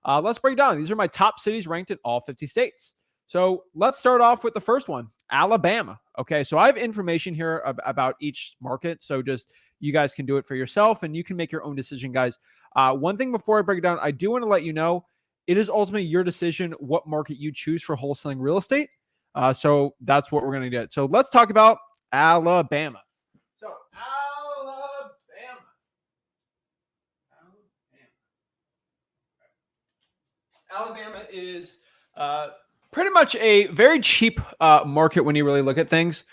Let's break down. These are my top cities ranked in all 50 states. So let's start off with the first one, Alabama. Okay, so I have information here about each market. So just you guys can do it for yourself and you can make your own decision, guys. One thing before I break it down, I do want to let you know it is ultimately your decision what market you choose for wholesaling real estate. So that's what we're going to get. So let's talk about Alabama. So Alabama is pretty much a very cheap market when you really look at things.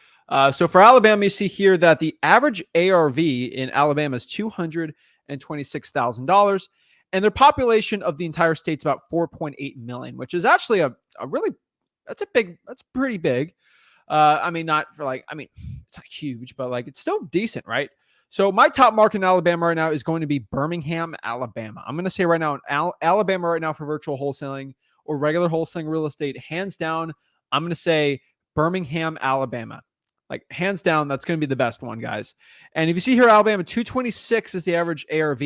So for Alabama, you see here that the average ARV in Alabama is $226,000, and their population of the entire state is about 4.8 million, which is actually a really that's pretty big. I mean, not for like, I mean, it's not huge, but like it's still decent, right? So my top market in Alabama right now is going to be Birmingham, Alabama. I'm going to say right now, Alabama right now for virtual wholesaling or regular wholesaling real estate, hands down, I'm going to say Birmingham, Alabama. Like hands down, that's going to be the best one, guys. And if you see here, Alabama, 226 is the average ARV.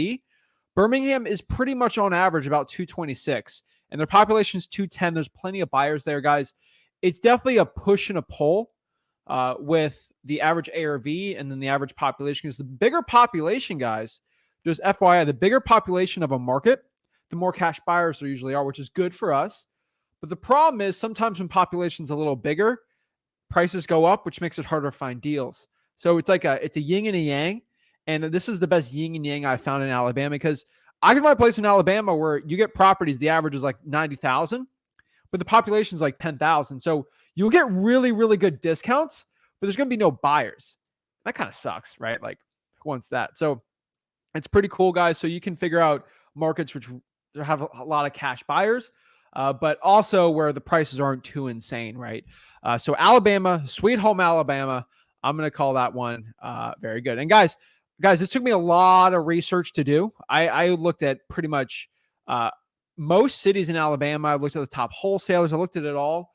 Birmingham is pretty much on average about 226, and their population is 210. There's plenty of buyers there, guys. It's definitely a push and a pull with the average ARV and then the average population. Because the bigger population, guys, just FYI, the bigger population of a market, the more cash buyers there usually are, which is good for us. But the problem is sometimes when population's a little bigger, prices go up, which makes it harder to find deals. So it's a yin and a yang. And this is the best yin and yang I've found in Alabama, because I can find a place in Alabama where you get properties, the average is like 90,000, but the population is like 10,000. So you'll get really, really good discounts, but there's going to be no buyers. That kind of sucks, right? Like, who wants that? So it's pretty cool, guys. So you can figure out markets which have a lot of cash buyers, but also where the prices aren't too insane, right? So Alabama, sweet home Alabama, I'm going to call that one very good. And guys, this took me a lot of research to do. I looked at pretty much most cities in Alabama. I looked at the top wholesalers. I looked at it all.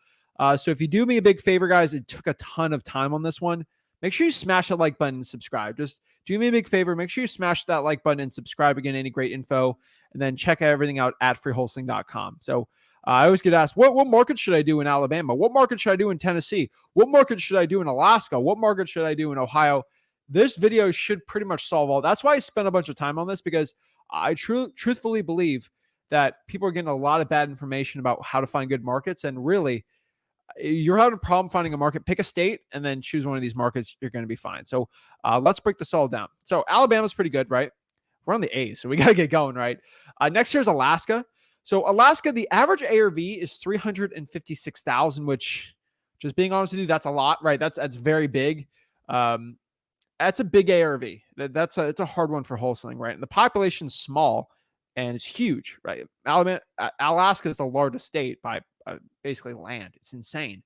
So if you do me a big favor, guys, it took a ton of time on this one. Make sure you smash that like button and subscribe. Just do me a big favor. Make sure you smash that like button and subscribe. Again, any great info. And then check everything out at freewholesaling.com. So I always get asked, what market should I do in Alabama? What market should I do in Tennessee? What market should I do in Alaska? What market should I do in Ohio? This video should pretty much solve all. That's why I spent a bunch of time on this, because I truthfully believe that people are getting a lot of bad information about how to find good markets. And really, you're having a problem finding a market, pick a state and then choose one of these markets. You're going to be fine. So let's break this all down. So Alabama's pretty good, right? We're on the A's, so we got to get going, right? Next year's Alaska. So Alaska, the average ARV is 356,000, which, just being honest with you, that's a lot, right? That's very big. That's a big ARV. It's a hard one for wholesaling, right? And the population's small and it's huge, right? Alaska is the largest state by basically land. It's insane.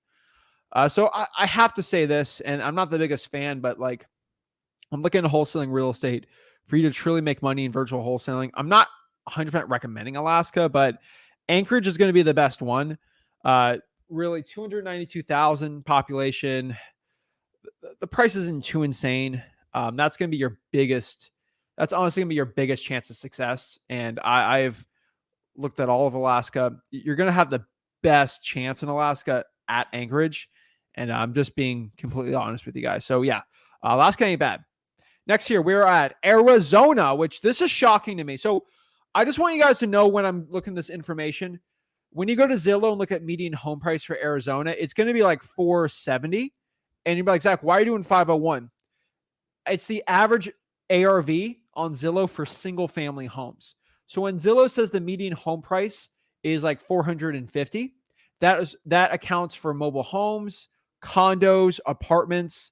So I have to say this, and I'm not the biggest fan, but like, I'm looking at wholesaling real estate for you to truly make money in virtual wholesaling. I'm not 100% recommending Alaska, but Anchorage is going to be the best one. Really, 292,000 population. The price isn't too insane. That's going to be your biggest. That's honestly going to be your biggest chance of success. And I've looked at all of Alaska. You're going to have the best chance in Alaska at Anchorage. And I'm just being completely honest with you guys. So yeah, Alaska ain't bad. Next year, we're at Arizona, which this is shocking to me. So I just want you guys to know, when I'm looking at this information, when you go to Zillow and look at median home price for Arizona, it's going to be like 470. And you're like, Zach, why are you doing 501? It's the average ARV on Zillow for single family homes. So when Zillow says the median home price is like 450, that accounts for mobile homes, condos, apartments.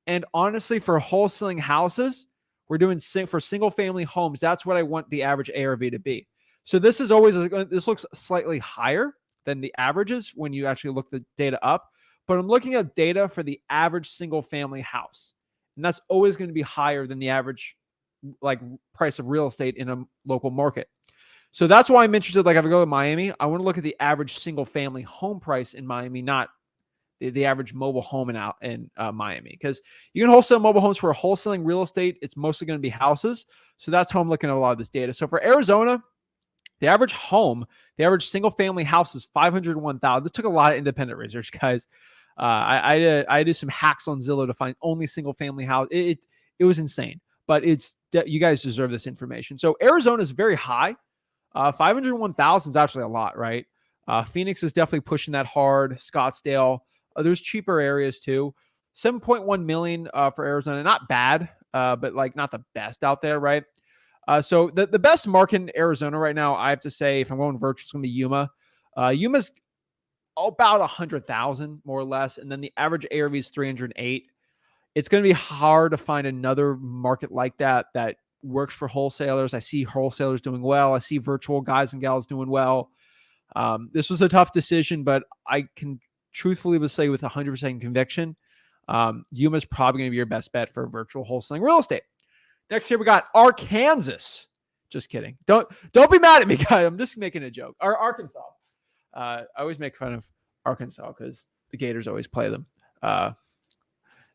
And honestly, for wholesaling houses, we're doing for single family homes. That's what I want the average ARV to be. So this looks slightly higher than the averages when you actually look the data up. But I'm looking at data for the average single family house. And that's always going to be higher than the average like price of real estate in a local market. So that's why I'm interested. Like if I go to Miami, I want to look at the average single family home price in Miami, not the average mobile home in Miami, because you can wholesale mobile homes for wholesaling real estate. It's mostly going to be houses. So that's how I'm looking at a lot of this data. So for Arizona, The average home, the average single family house is 501,000. This took a lot of independent research, guys. I did some hacks on Zillow to find only single family house. It was insane, but you guys deserve this information. So Arizona is very high. 501,000 is actually a lot, right? Phoenix is definitely pushing that hard. Scottsdale, there's cheaper areas too. 7.1 million for Arizona, not bad, but like not the best out there, right? So the best market in Arizona right now, I have to say, if I'm going virtual, it's going to be Yuma. Yuma's about 100,000 more or less, and then the average ARV is 308. It's going to be hard to find another market like that works for wholesalers. I see wholesalers doing well. I see virtual guys and gals doing well. This was a tough decision, but I can truthfully say with 100% conviction, Yuma is probably going to be your best bet for virtual wholesaling real estate. Next here we got Arkansas. Just kidding. Don't be mad at me, guys. I'm just making a joke. Arkansas. I always make fun of Arkansas because the Gators always play them.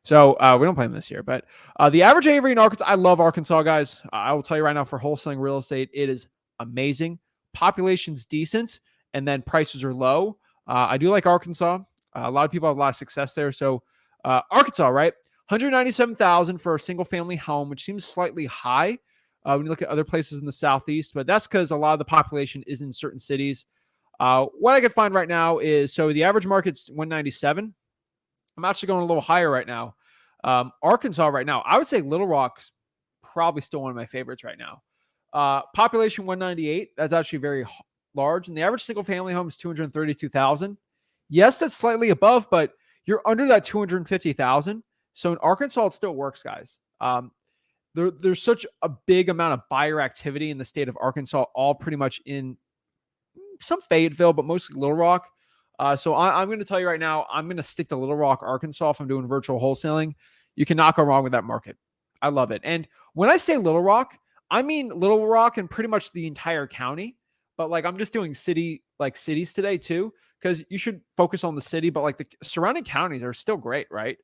So we don't play them this year. But the average ARV in Arkansas, I love Arkansas, guys. I will tell you right now, for wholesaling real estate, it is amazing. Population's decent, and then prices are low. I do like Arkansas. A lot of people have a lot of success there. So Arkansas, right? 197,000 for a single family home, which seems slightly high when you look at other places in the Southeast, but that's because a lot of the population is in certain cities. What I can find right now is, so the average market's 197. I'm actually going a little higher right now. Arkansas right now, I would say Little Rock's probably still one of my favorites right now. Population 198. That's actually very large. And the average single family home is 232,000. Yes, that's slightly above, but you're under that 250,000. So in Arkansas, it still works, guys. There's such a big amount of buyer activity in the state of Arkansas, all pretty much in some Fayetteville, but mostly Little Rock. So I'm going to tell you right now, I'm going to stick to Little Rock, Arkansas if I'm doing virtual wholesaling. You cannot go wrong with that market. I love it. And when I say Little Rock, I mean Little Rock and pretty much the entire county. But like I'm just doing cities today too, because you should focus on the city, but like the surrounding counties are still great, right?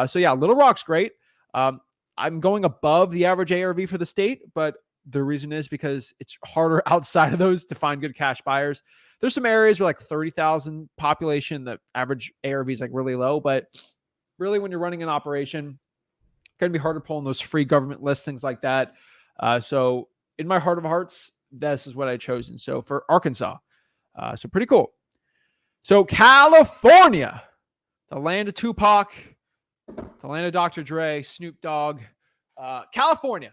So yeah, Little Rock's great. I'm going above the average ARV for the state, but the reason is because it's harder outside of those to find good cash buyers. There's some areas where like 30,000 population, the average ARV is like really low, but really when you're running an operation, it's going to be harder pulling those free government lists, things like that. So in my heart of hearts, this is what I chosen. So for Arkansas, so pretty cool. So California, the land of Tupac, the land of Dr. Dre, Snoop Dogg, California.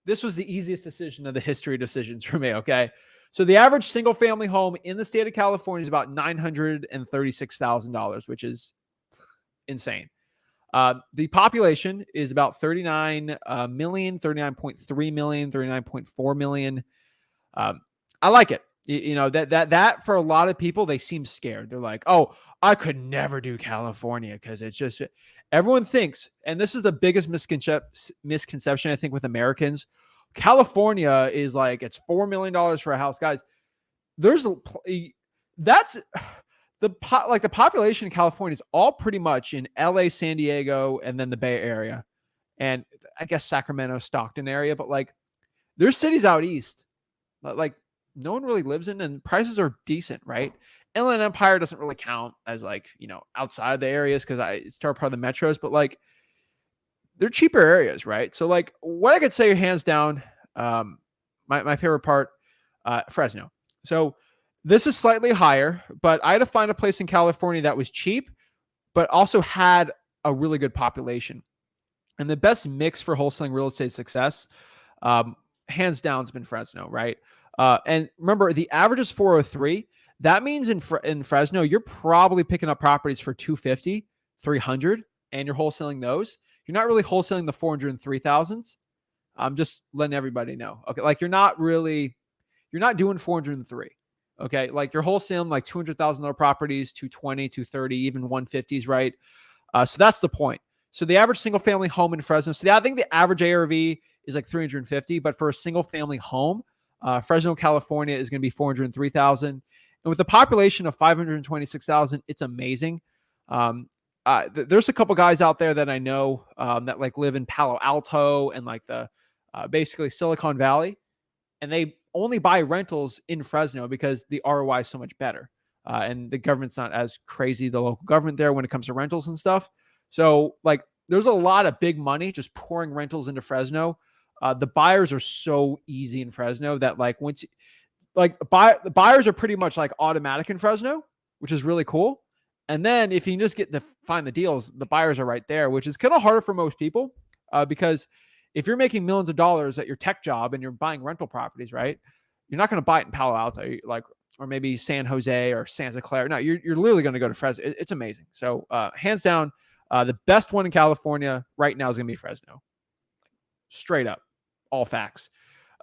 This was the easiest decision of the history of decisions for me, okay? So the average single-family home in the state of California is about $936,000, which is insane. The population is about 39 million, 39.3 million, 39.4 million. I like it. You know, that for a lot of people, they seem scared. They're like, oh, I could never do California because it's just, everyone thinks, and this is the biggest misconception, I think, with Americans. California is like, it's $4 million for a house. Guys, that's the population in California is all pretty much in LA, San Diego, and then the Bay Area. And I guess Sacramento, Stockton area, but like there's cities out east, like no one really lives in, and prices are decent, right? Inland Empire doesn't really count as like, you know, outside the areas because it's part of the metros, but like they're cheaper areas, right? So like what I could say hands down, my favorite part, Fresno. So this is slightly higher, but I had to find a place in California that was cheap, but also had a really good population. And the best mix for wholesaling real estate success, hands down, has been Fresno, right? And remember, the average is 403. That means in Fresno, you're probably picking up properties for 250, 300, and you're wholesaling those. You're not really wholesaling the 403,000s. I'm just letting everybody know. Okay, like you're not doing 403. Okay, like you're wholesaling like $200,000 properties, 220, 230, even 150s, right? So that's the point. So the average single family home in Fresno. So I think the average ARV is like 350, but for a single family home, Fresno, California is going to be 403,000. And with a population of 526,000, it's amazing. There's a couple guys out there that I know that like live in Palo Alto and like the basically Silicon Valley, and they only buy rentals in Fresno because the ROI is so much better. And the government's not as crazy, the local government there, when it comes to rentals and stuff. So like there's a lot of big money just pouring rentals into Fresno. The buyers are so easy in Fresno that like once you, like the buyers are pretty much like automatic in Fresno, which is really cool. And then if you can just get to find the deals, the buyers are right there, which is kind of harder for most people because if you're making millions of dollars at your tech job and you're buying rental properties, right? You're not going to buy it in Palo Alto, like, or maybe San Jose or Santa Clara. No, you're literally going to go to Fresno. It's amazing. So hands down, the best one in California right now is going to be Fresno. Straight up, all facts.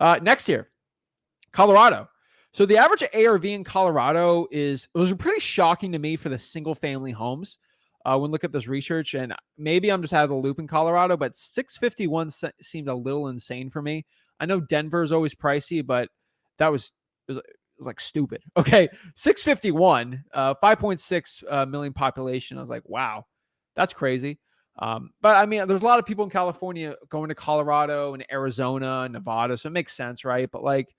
Next year, Colorado. So the average ARV in Colorado was pretty shocking to me for the single family homes. When look at this research, and maybe I'm just out of the loop in Colorado, but 651 seemed a little insane for me. I know Denver is always pricey, but that was like stupid. Okay, 651, 5.6 million population. I was like, wow, that's crazy. But I mean, there's a lot of people in California going to Colorado and Arizona and Nevada, so it makes sense, right? But like,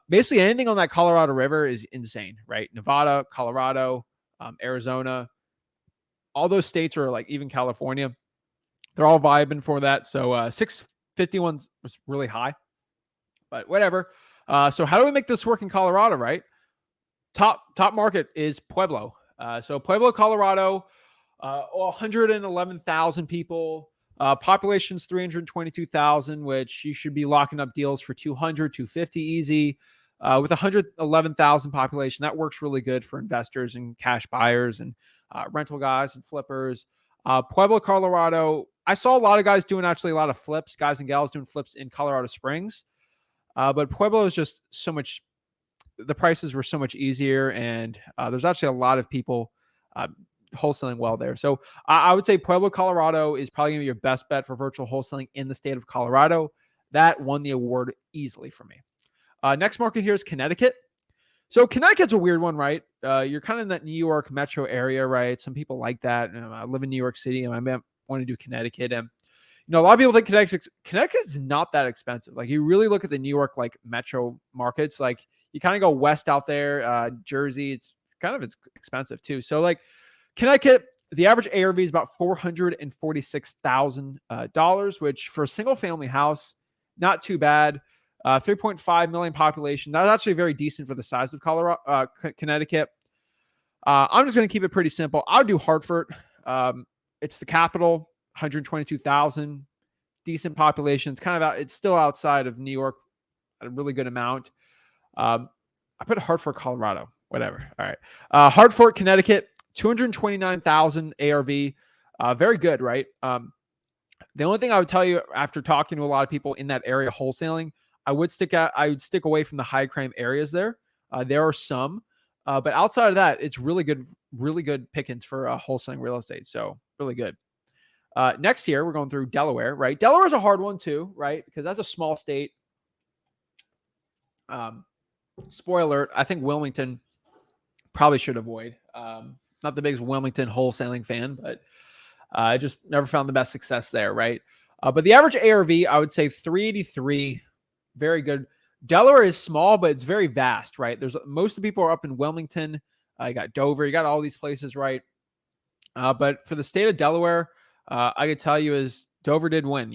basically anything on that Colorado River is insane, right? Nevada, Colorado, Arizona, all those states are like, even California, they're all vibing for that. So 651 was really high, but whatever. So how do we make this work in Colorado, right? Top market is Pueblo. So Pueblo, Colorado, 111,000 people. Population's 322,000, which you should be locking up deals for 200, 250 easy. With 111,000 population, that works really good for investors and cash buyers and rental guys and flippers. Pueblo, Colorado, I saw a lot of guys doing actually a lot of flips, guys and gals doing flips in Colorado Springs. But Pueblo is just so much, the prices were so much easier, and there's actually a lot of people wholesaling well there. So I would say Pueblo, Colorado is probably going to be your best bet for virtual wholesaling in the state of Colorado. That won the award easily for me. Next market here is Connecticut. So Connecticut's a weird one, right? You're kind of in that New York metro area, right? Some people like that. I live in New York City, and I want to do Connecticut. And a lot of people think Connecticut's not that expensive. Like you really look at the New York like metro markets, like you kind of go west out there, Jersey. It's kind of expensive too. So like Connecticut, the average ARV is about $446,000, which for a single family house, not too bad. 3.5 million population. That's actually very decent for the size of Colorado, Connecticut. I'm just going to keep it pretty simple. I would do Hartford. It's the capital, 122,000, decent population. It's kind of it's still outside of New York, a really good amount. I put Hartford, Colorado, whatever. All right. Hartford, Connecticut, 229,000 ARV. Very good, right? The only thing I would tell you after talking to a lot of people in that area wholesaling, I would stick away from the high crime areas there. There are some, but outside of that, it's really good pickings for wholesaling real estate. So really good. Next year, we're going through Delaware, right? Delaware's a hard one too, right? Because that's a small state. Spoiler alert, I think Wilmington probably should avoid. Not the biggest Wilmington wholesaling fan, but I just never found the best success there, right? But the average ARV, I would say 383, very good. Delaware is small, but it's very vast, right? Most of the people are up in Wilmington. You got Dover, you got all these places, right? But for the state of Delaware, I could tell you is Dover did win,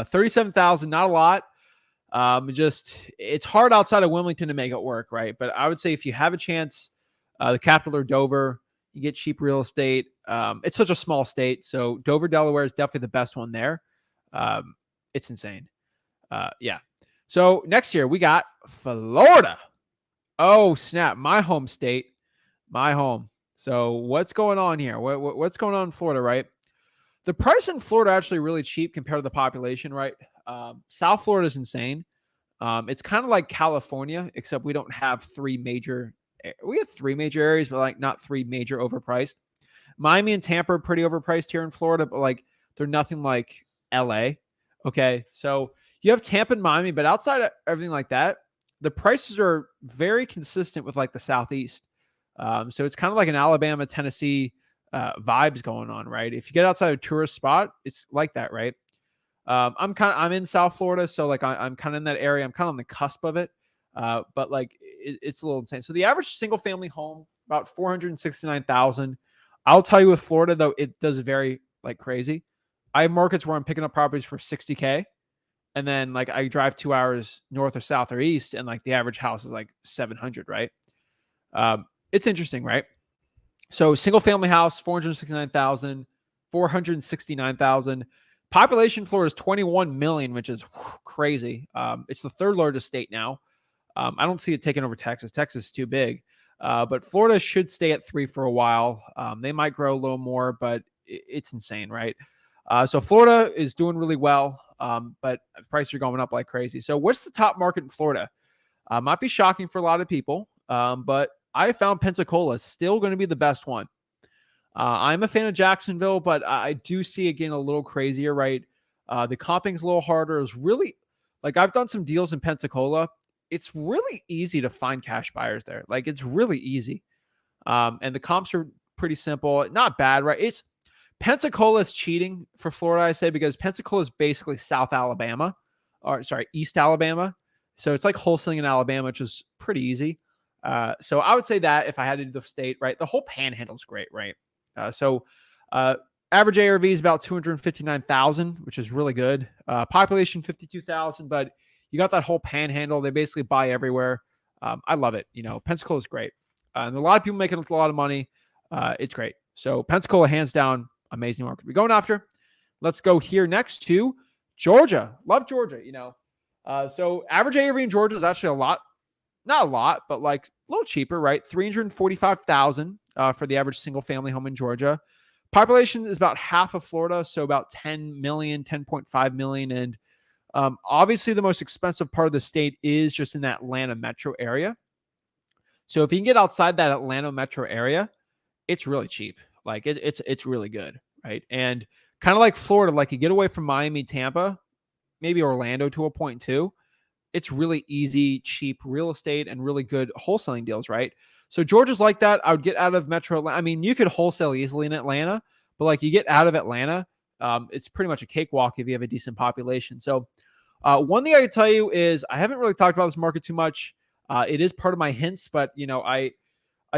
37,000, not a lot. It's hard outside of Wilmington to make it work, right? But I would say if you have a chance, the capital or Dover, you get cheap real estate. It's such a small state. So Dover, Delaware is definitely the best one there. It's insane. Yeah. So next year we got Florida. Oh, snap. My home state, my home. So what's going on here? What's going on in Florida, right? The price in Florida actually really cheap compared to the population, right? South Florida is insane. It's kind of like California, except we don't have three major areas, but like not three major overpriced. Miami and Tampa are pretty overpriced here in Florida, but like they're nothing like LA. Okay. So you have Tampa and Miami, but outside of everything like that, the prices are very consistent with like the Southeast. So it's kind of like an Alabama, Tennessee vibes going on, right? If you get outside a tourist spot, it's like that, right? I'm in South Florida, so like I'm kind of in that area. I'm kind of on the cusp of it. But like it's a little insane. So the average single family home about 469,000. I'll tell you with Florida though, it does vary like crazy. I have markets where I'm picking up properties for 60K, and then like I drive 2 hours north or south or east, and like the average house is like 700, right? It's interesting, right? So single family house, 469,000, 469,000. Population Florida is 21 million, which is crazy. It's the third largest state now. I don't see it taking over Texas. Texas is too big. But Florida should stay at 3 for a while. They might grow a little more, but it's insane, right? So Florida is doing really well, but prices are going up like crazy. So what's the top market in Florida? Might be shocking for a lot of people, but I found Pensacola is still going to be the best one. I'm a fan of Jacksonville, but I do see it getting a little crazier, right? The comping's a little harder. It's really like I've done some deals in Pensacola. It's really easy to find cash buyers there. Like it's really easy. And the comps are pretty simple. Not bad, right? It's Pensacola is cheating for Florida, I say, because Pensacola is basically South Alabama, or sorry, East Alabama. So it's like wholesaling in Alabama, which is pretty easy. So I would say that if I had to do the state, right, the whole panhandle is great, right? So average ARV is about 259,000, which is really good. Population 52,000, but you got that whole panhandle. They basically buy everywhere. I love it. You know, Pensacola is great. And a lot of people making a lot of money. It's great. So Pensacola, hands down, amazing market we're going after. Let's go here next to Georgia. Love Georgia, you know. So average ARV in Georgia is actually a lot, not a lot, but like a little cheaper, right? 345,000 for the average single family home in Georgia. Population is about half of Florida, so about 10 million, 10.5 million. And obviously the most expensive part of the state is just in that Atlanta metro area. So if you can get outside that Atlanta metro area, it's really cheap. Like it's really good, right? And kind of like Florida, like you get away from Miami, Tampa, maybe Orlando to a point too. It's really easy, cheap real estate and really good wholesaling deals, right? So Georgia's like that. I would get out of Metro Atlanta. I mean, you could wholesale easily in Atlanta, but like you get out of Atlanta, it's pretty much a cakewalk if you have a decent population. So one thing I could tell you is I haven't really talked about this market too much. It is part of my hints, but you know, I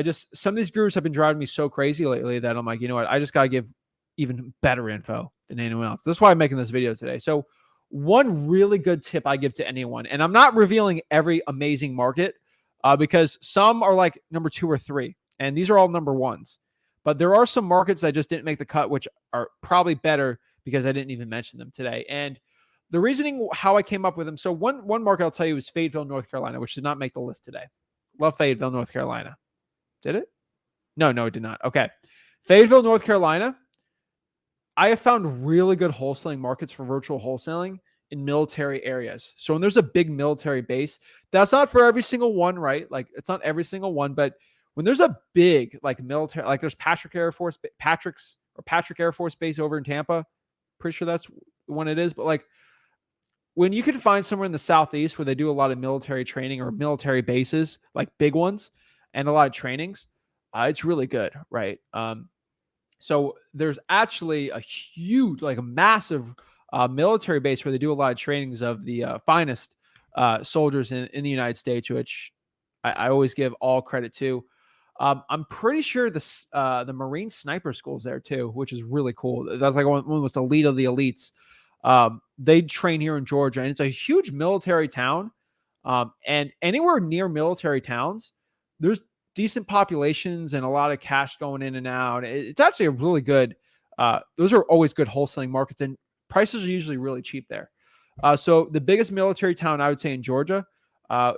just some of these gurus have been driving me so crazy lately that I'm like, you know what, I just gotta give even better info than anyone else. That's why I'm making this video today. So one really good tip I give to anyone, and I'm not revealing every amazing market because some are like number 2 or 3, and these are all number 1s. But there are some markets that just didn't make the cut, which are probably better because I didn't even mention them today. And the reasoning how I came up with them. So one market I'll tell you is Fayetteville, North Carolina, which did not make the list today. Love Fayetteville, North Carolina. Did it? No, it did not. Okay. Fayetteville, North Carolina. I have found really good wholesaling markets for virtual wholesaling in military areas. So when there's a big military base, that's not for every single one, right? Like it's not every single one, but when there's a big like military, like there's Patrick Air Force Base over in Tampa. Pretty sure that's when it is. But like when you can find somewhere in the Southeast where they do a lot of military training or military bases, like big ones, and a lot of trainings, it's really good, right? So there's actually a huge, like a massive military base where they do a lot of trainings of the finest soldiers in the United States, which I always give all credit to. I'm pretty sure the Marine Sniper School's there too, which is really cool. That's like one was the elite of the elites. They train here in Georgia, and it's a huge military town. And anywhere near military towns, there's decent populations and a lot of cash going in and out. It's actually a really good. Those are always good wholesaling markets, and prices are usually really cheap there. So the biggest military town I would say in Georgia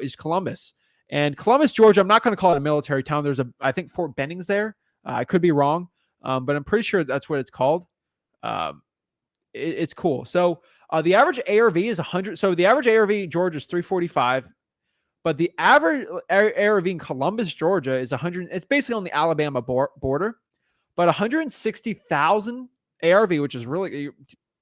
is Columbus. And Columbus, Georgia, I'm not going to call it a military town. I think Fort Benning's there. I could be wrong, but I'm pretty sure that's what it's called. It's cool. So the average ARV is 100. So the average ARV in Georgia is 345, but the average ARV in Columbus, Georgia is 100. It's basically on the Alabama border, but 160,000 ARV, which is really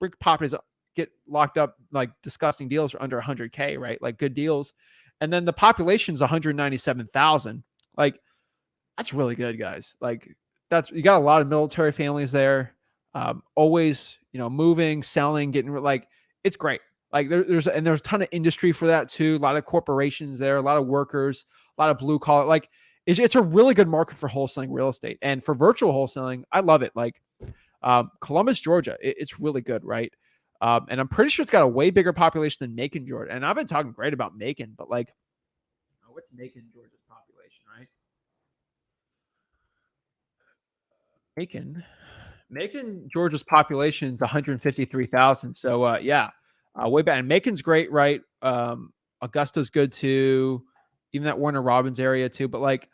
big properties get locked up like disgusting deals are under 100K, right? Like good deals. And then the population is 197,000. Like that's really good, guys. Like you got a lot of military families there. Always, moving, selling, getting like it's great. Like there's a ton of industry for that too. A lot of corporations there, a lot of workers, a lot of blue collar. Like it's a really good market for wholesaling real estate and for virtual wholesaling. I love it. Like Columbus, Georgia, it's really good, right? And I'm pretty sure it's got a way bigger population than Macon, Georgia. And I've been talking great about Macon, but like, what's Macon, Georgia's population, right? Macon, Macon, Georgia's population is 153,000. So yeah, way back. And Macon's great, right? Augusta's good too. Even that Warner Robins area too. But like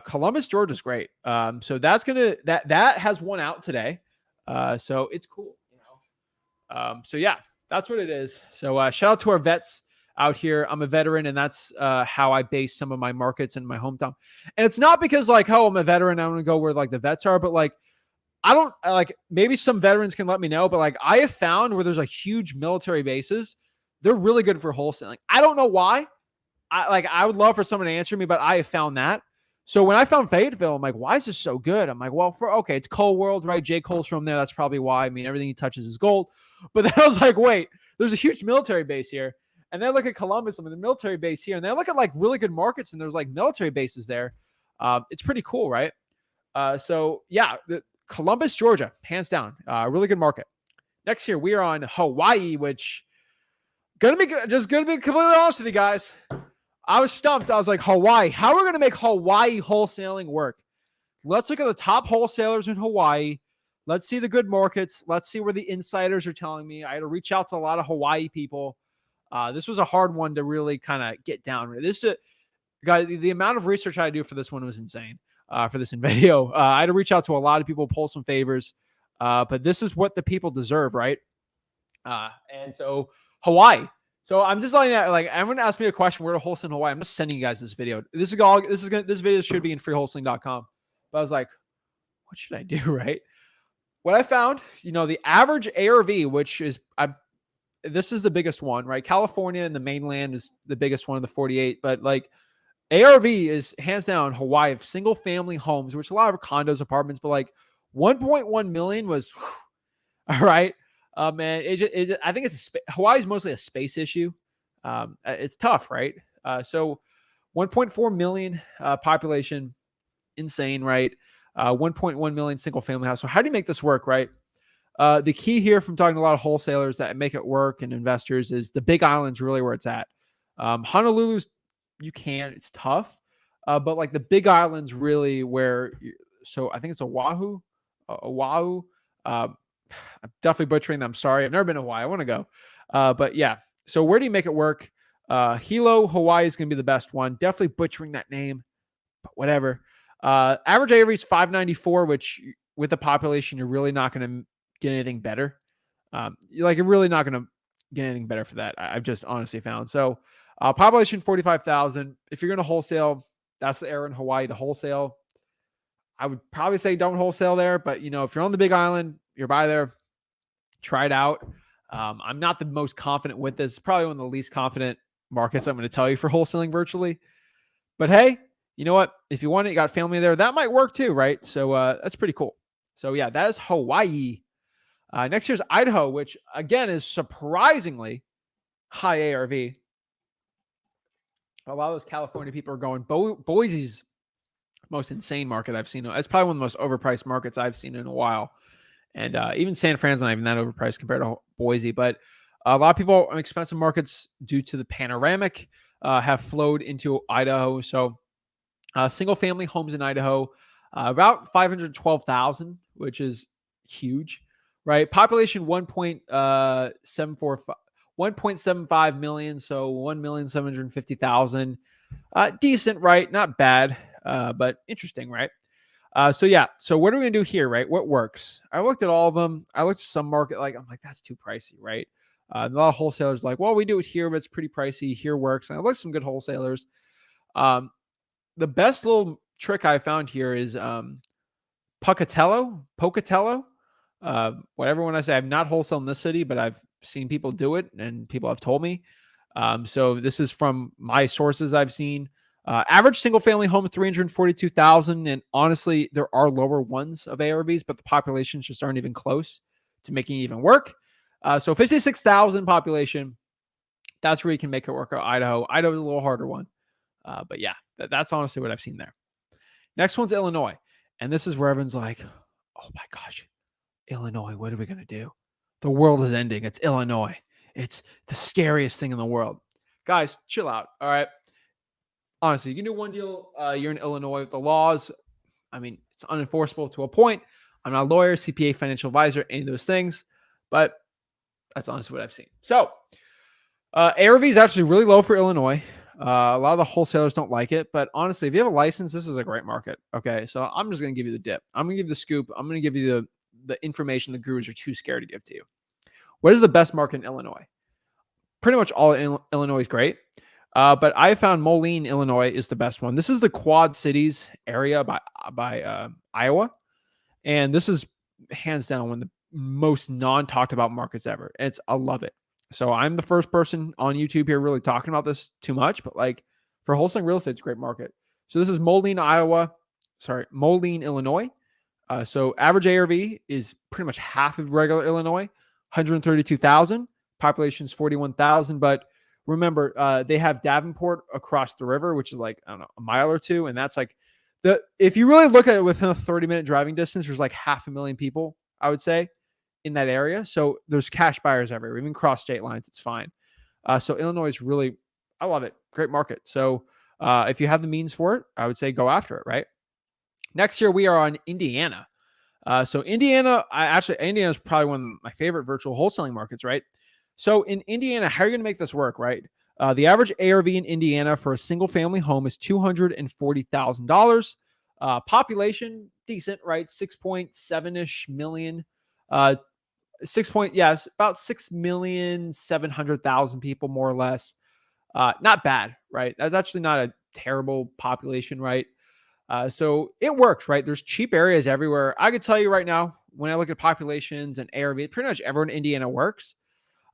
Columbus, Georgia's great. So that has one out today. So it's cool, you know. So yeah, that's what it is. So shout out to our vets out here. I'm a veteran, and that's how I base some of my markets in my hometown. And it's not because like, oh, I'm a veteran, I want to go where like the vets are, but like I don't like, maybe some veterans can let me know, but like I have found where there's like huge military bases, they're really good for wholesaling. I don't know why. I would love for someone to answer me, but I have found that. So when I found Fayetteville, I'm like, why is this so good? I'm like, well, okay, it's Cole World, right? J. Cole's from there. That's probably why. I mean, everything he touches is gold. But then I was like, wait, there's a huge military base here. And then I look at Columbus, I mean, the military base here, and then I look at like really good markets, and there's like military bases there. It's pretty cool, right? So yeah, Columbus, Georgia, hands down, really good market. Next here, we are on Hawaii, which gonna be completely honest with you guys. I was stumped. I was like, Hawaii, how are we going to make Hawaii wholesaling work? Let's look at the top wholesalers in Hawaii. Let's see the good markets. Let's see where the insiders are telling me. I had to reach out to a lot of Hawaii people. This was a hard one to really kind of get down. Guys, the amount of research I had to do for this one was insane. For this video, I had to reach out to a lot of people, pull some favors. But this is what the people deserve, right? And so Hawaii. So I'm just letting that, like, everyone asked me a question where to wholesale in Hawaii. I'm just sending you guys this video. This video should be in freewholesaling.com. But I was like, what should I do? Right. What I found, the average ARV, which is, this is the biggest one, right? California and the mainland is the biggest one of the 48, but like ARV is hands down Hawaii of single family homes, which a lot of condos, apartments, but like 1.1 million was, all right. Man, I think Hawaii's mostly a space issue. It's tough, right? So 1.4 million population, insane, right? 1.1 million single family house. So how do you make this work, right? The key here from talking to a lot of wholesalers that make it work and investors is the Big Island's really where it's at. Honolulu's, it's tough, but like the Big Island's really where. So I think it's Oahu. I'm definitely butchering them. I'm sorry. I've never been to Hawaii. I want to go. But yeah. So where do you make it work? Hilo, Hawaii is going to be the best one. Definitely butchering that name, but whatever. Average ARV is 594, which with the population, you're really not going to get anything better. You're really not going to get anything better for that. I've just honestly found. So population 45,000. If you're going to wholesale, that's the area in Hawaii to wholesale. I would probably say don't wholesale there, but if you're on the Big Island, you're by there, try it out. I'm not the most confident with this. It's probably one of the least confident markets I'm going to tell you for wholesaling virtually. But hey, you know what? If you want it, you got family there, that might work too, right? So that's pretty cool. So yeah, that is Hawaii. Next year's Idaho, which again is surprisingly high ARV. A lot of those California people are going. Boise's most insane market I've seen. It's probably one of the most overpriced markets I've seen in a while. And even San Fran's not even that overpriced compared to Boise. But a lot of people in expensive markets due to the panoramic have flowed into Idaho. So single family homes in Idaho, about 512,000, which is huge, right? Population 1.75 million. So 1,750,000. Decent, right? Not bad, but interesting, right? So yeah. So what are we gonna do here, right? What works? I looked at all of them. I looked at some market, I'm like, that's too pricey, right? A lot of wholesalers like, well, we do it here, but it's pretty pricey. Here works. And I looked at some good wholesalers. The best little trick I found here is Pocatello. Whatever when I say I've not wholesaled in this city, but I've seen people do it and people have told me. So this is from my sources I've seen. Average single family home, 342,000. And honestly, there are lower ones of ARVs, but the populations just aren't even close to making it even work. So 56,000 population. That's where you can make it work. Idaho. Idaho's a little harder one. But yeah, that's honestly what I've seen there. Next one's Illinois. And this is where everyone's like, oh my gosh, Illinois, what are we going to do? The world is ending. It's Illinois. It's the scariest thing in the world. Guys, chill out. All right. Honestly, you can do one deal. You're in Illinois with the laws. I mean, it's unenforceable to a point. I'm not a lawyer, CPA, financial advisor, any of those things, but that's honestly what I've seen. So, ARV is actually really low for Illinois. A lot of the wholesalers don't like it, but honestly, if you have a license, this is a great market. Okay, so I'm just going to give you the dip. I'm going to give you the scoop. I'm going to give you the information the gurus are too scared to give to you. What is the best market in Illinois? Pretty much all in Illinois is great. But I found Moline, Illinois is the best one. This is the Quad Cities area by Iowa. And this is hands down one of the most non-talked about markets ever. I love it. So I'm the first person on YouTube here really talking about this too much, but like for wholesaling real estate, it's a great market. So this is Moline, Illinois. So average ARV is pretty much half of regular Illinois, 132,000. Population is 41,000. But remember, they have Davenport across the river, which is like, I don't know, a mile or two. And that's like, if you really look at it within a 30-minute driving distance, there's like 500,000 people, I would say, in that area. So there's cash buyers everywhere, even cross state lines. It's fine. So Illinois is really, I love it. Great market. So if you have the means for it, I would say go after it, right? Next year, we are on Indiana. So Indiana is probably one of my favorite virtual wholesaling markets, right? So in Indiana, how are you going to make this work, right? The average ARV in Indiana for a single family home is $240,000. Population, decent, right? 6.7-ish million. About 6,700,000 people, more or less. Not bad, right? That's actually not a terrible population, right? So it works, right? There's cheap areas everywhere. I could tell you right now, when I look at populations and ARV, pretty much everyone in Indiana works.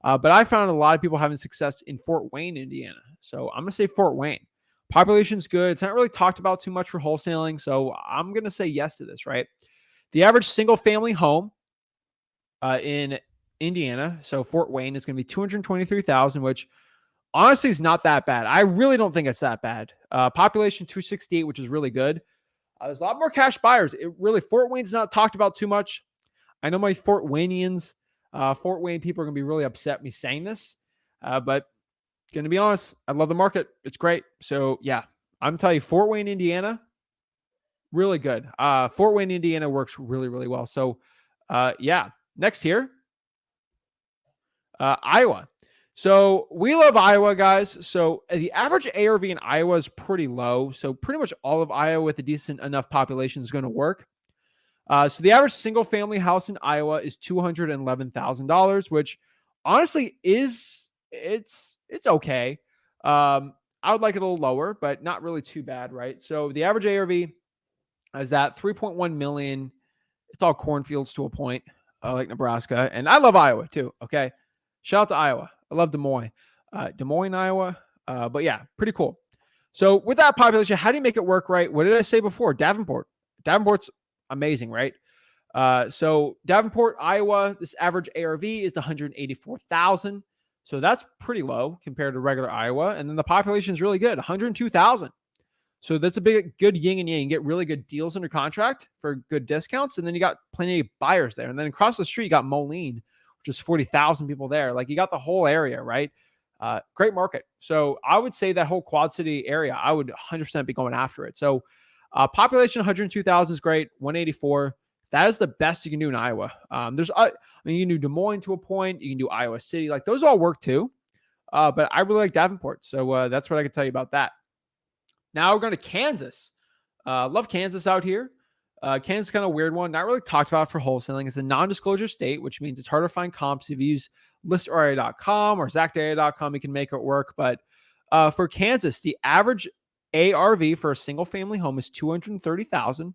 But I found a lot of people having success in Fort Wayne, Indiana. So I'm going to say Fort Wayne. Population's good. It's not really talked about too much for wholesaling. So I'm going to say yes to this, right? The average single family home in Indiana, so Fort Wayne, is going to be $223,000, which honestly is not that bad. I really don't think it's that bad. Population 268, which is really good. There's a lot more cash buyers. Fort Wayne's not talked about too much. I know my Fort Waynians, Fort Wayne people are going to be really upset me saying this, but going to be honest, I love the market. It's great. So yeah, I'm telling you, Fort Wayne, Indiana, really good. Fort Wayne, Indiana works really, really well. So yeah, next here, Iowa. So we love Iowa, guys. So the average ARV in Iowa is pretty low. So pretty much all of Iowa with a decent enough population is going to work. So the average single family house in Iowa is $211,000, which honestly it's okay. I would like it a little lower, but not really too bad, right? So the average ARV is at 3.1 million. It's all cornfields to a point, like Nebraska, and I love Iowa too. Okay, shout out to Iowa. I love Des Moines, Iowa. But yeah, pretty cool. So with that population, how do you make it work, right? What did I say before? Davenport's amazing, right? So Davenport, Iowa, this average ARV is 184,000. So that's pretty low compared to regular Iowa. And then the population is really good, 102,000. So that's a good yin and yang. You get really good deals under contract for good discounts. And then you got plenty of buyers there. And then across the street, you got Moline, which is 40,000 people there. Like you got the whole area, right? Great market. So I would say that whole Quad City area, I would 100% be going after it. So population 102,000 is great. 184. That is the best you can do in Iowa. You can do Des Moines to a point. You can do Iowa City. Like those all work too. But I really like Davenport. So that's what I can tell you about that. Now we're going to Kansas. Love Kansas out here. Kansas is kind of a weird one. Not really talked about for wholesaling. It's a non-disclosure state, which means it's hard to find comps. If you use listarea.com or exactarea.com, you can make it work. But for Kansas, the average ARV for a single family home is 230,000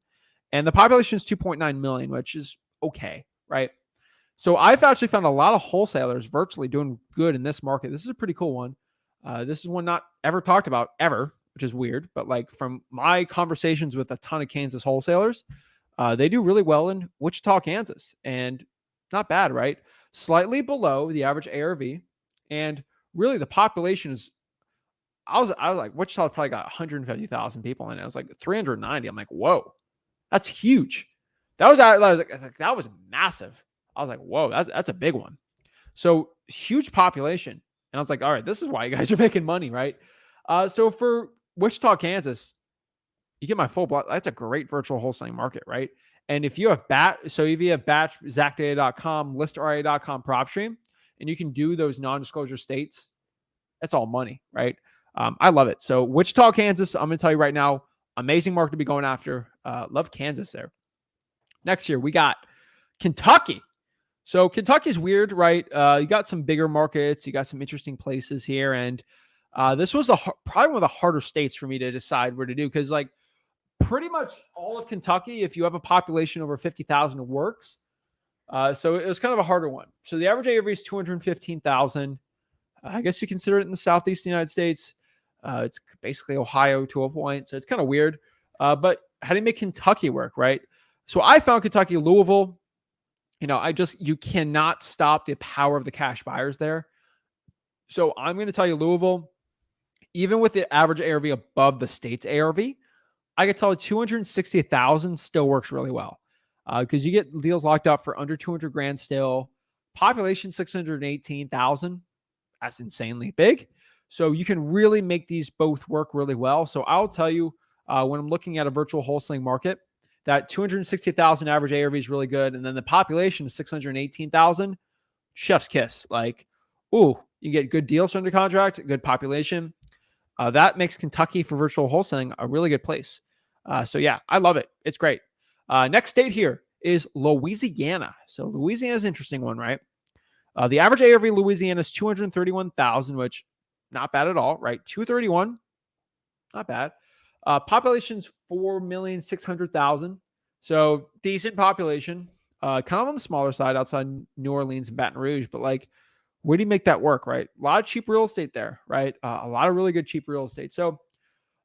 and the population is 2.9 million, which is okay, right? So I've actually found a lot of wholesalers virtually doing good in this market. This is a pretty cool one. This is one not ever talked about ever, which is weird, but like from my conversations with a ton of Kansas wholesalers, they do really well in Wichita, Kansas, and not bad, right? Slightly below the average ARV. And really the population is, I was like, Wichita's probably got 150,000 people in it. I was like 390. I'm like, whoa, that's huge. That was massive. I was like, whoa, that's a big one. So huge population. And I was like, all right, this is why you guys are making money, right? So for Wichita, Kansas, you get my full block. That's a great virtual wholesaling market, right? And if you have if you have batch, ZachData.com, ListRA.com, PropStream, and you can do those non-disclosure states, that's all money, right? I love it. So Wichita, Kansas, I'm going to tell you right now, amazing market to be going after. Love Kansas there. Next year, we got Kentucky. So Kentucky's weird, right? You got some bigger markets. You got some interesting places here. And this was probably one of the harder states for me to decide where to do, because like pretty much all of Kentucky, if you have a population over 50,000, works. So it was kind of a harder one. So the average ARV is 215,000. I guess you consider it in the southeast United States. It's basically Ohio to a point. So it's kind of weird. But how do you make Kentucky work, right? So I found Kentucky, Louisville. You cannot stop the power of the cash buyers there. So I'm going to tell you, Louisville, even with the average ARV above the state's ARV, I could tell you 260,000 still works really well, because you get deals locked up for under 200 grand still. Population 618,000. That's insanely big. So you can really make these both work really well. So I'll tell you, when I'm looking at a virtual wholesaling market, that 260,000 average ARV is really good. And then the population is 618,000. Chef's kiss. Like, ooh, you get good deals under contract, good population. That makes Kentucky for virtual wholesaling a really good place. So yeah, I love it. It's great. Next state here is Louisiana. So Louisiana is an interesting one, right? The average ARV in Louisiana is 231,000, which not bad at all, right? 231, not bad. Population's 4,600,000. So decent population, kind of on the smaller side outside New Orleans and Baton Rouge, but like, where do you make that work, right? A lot of cheap real estate there, right? A lot of really good cheap real estate. So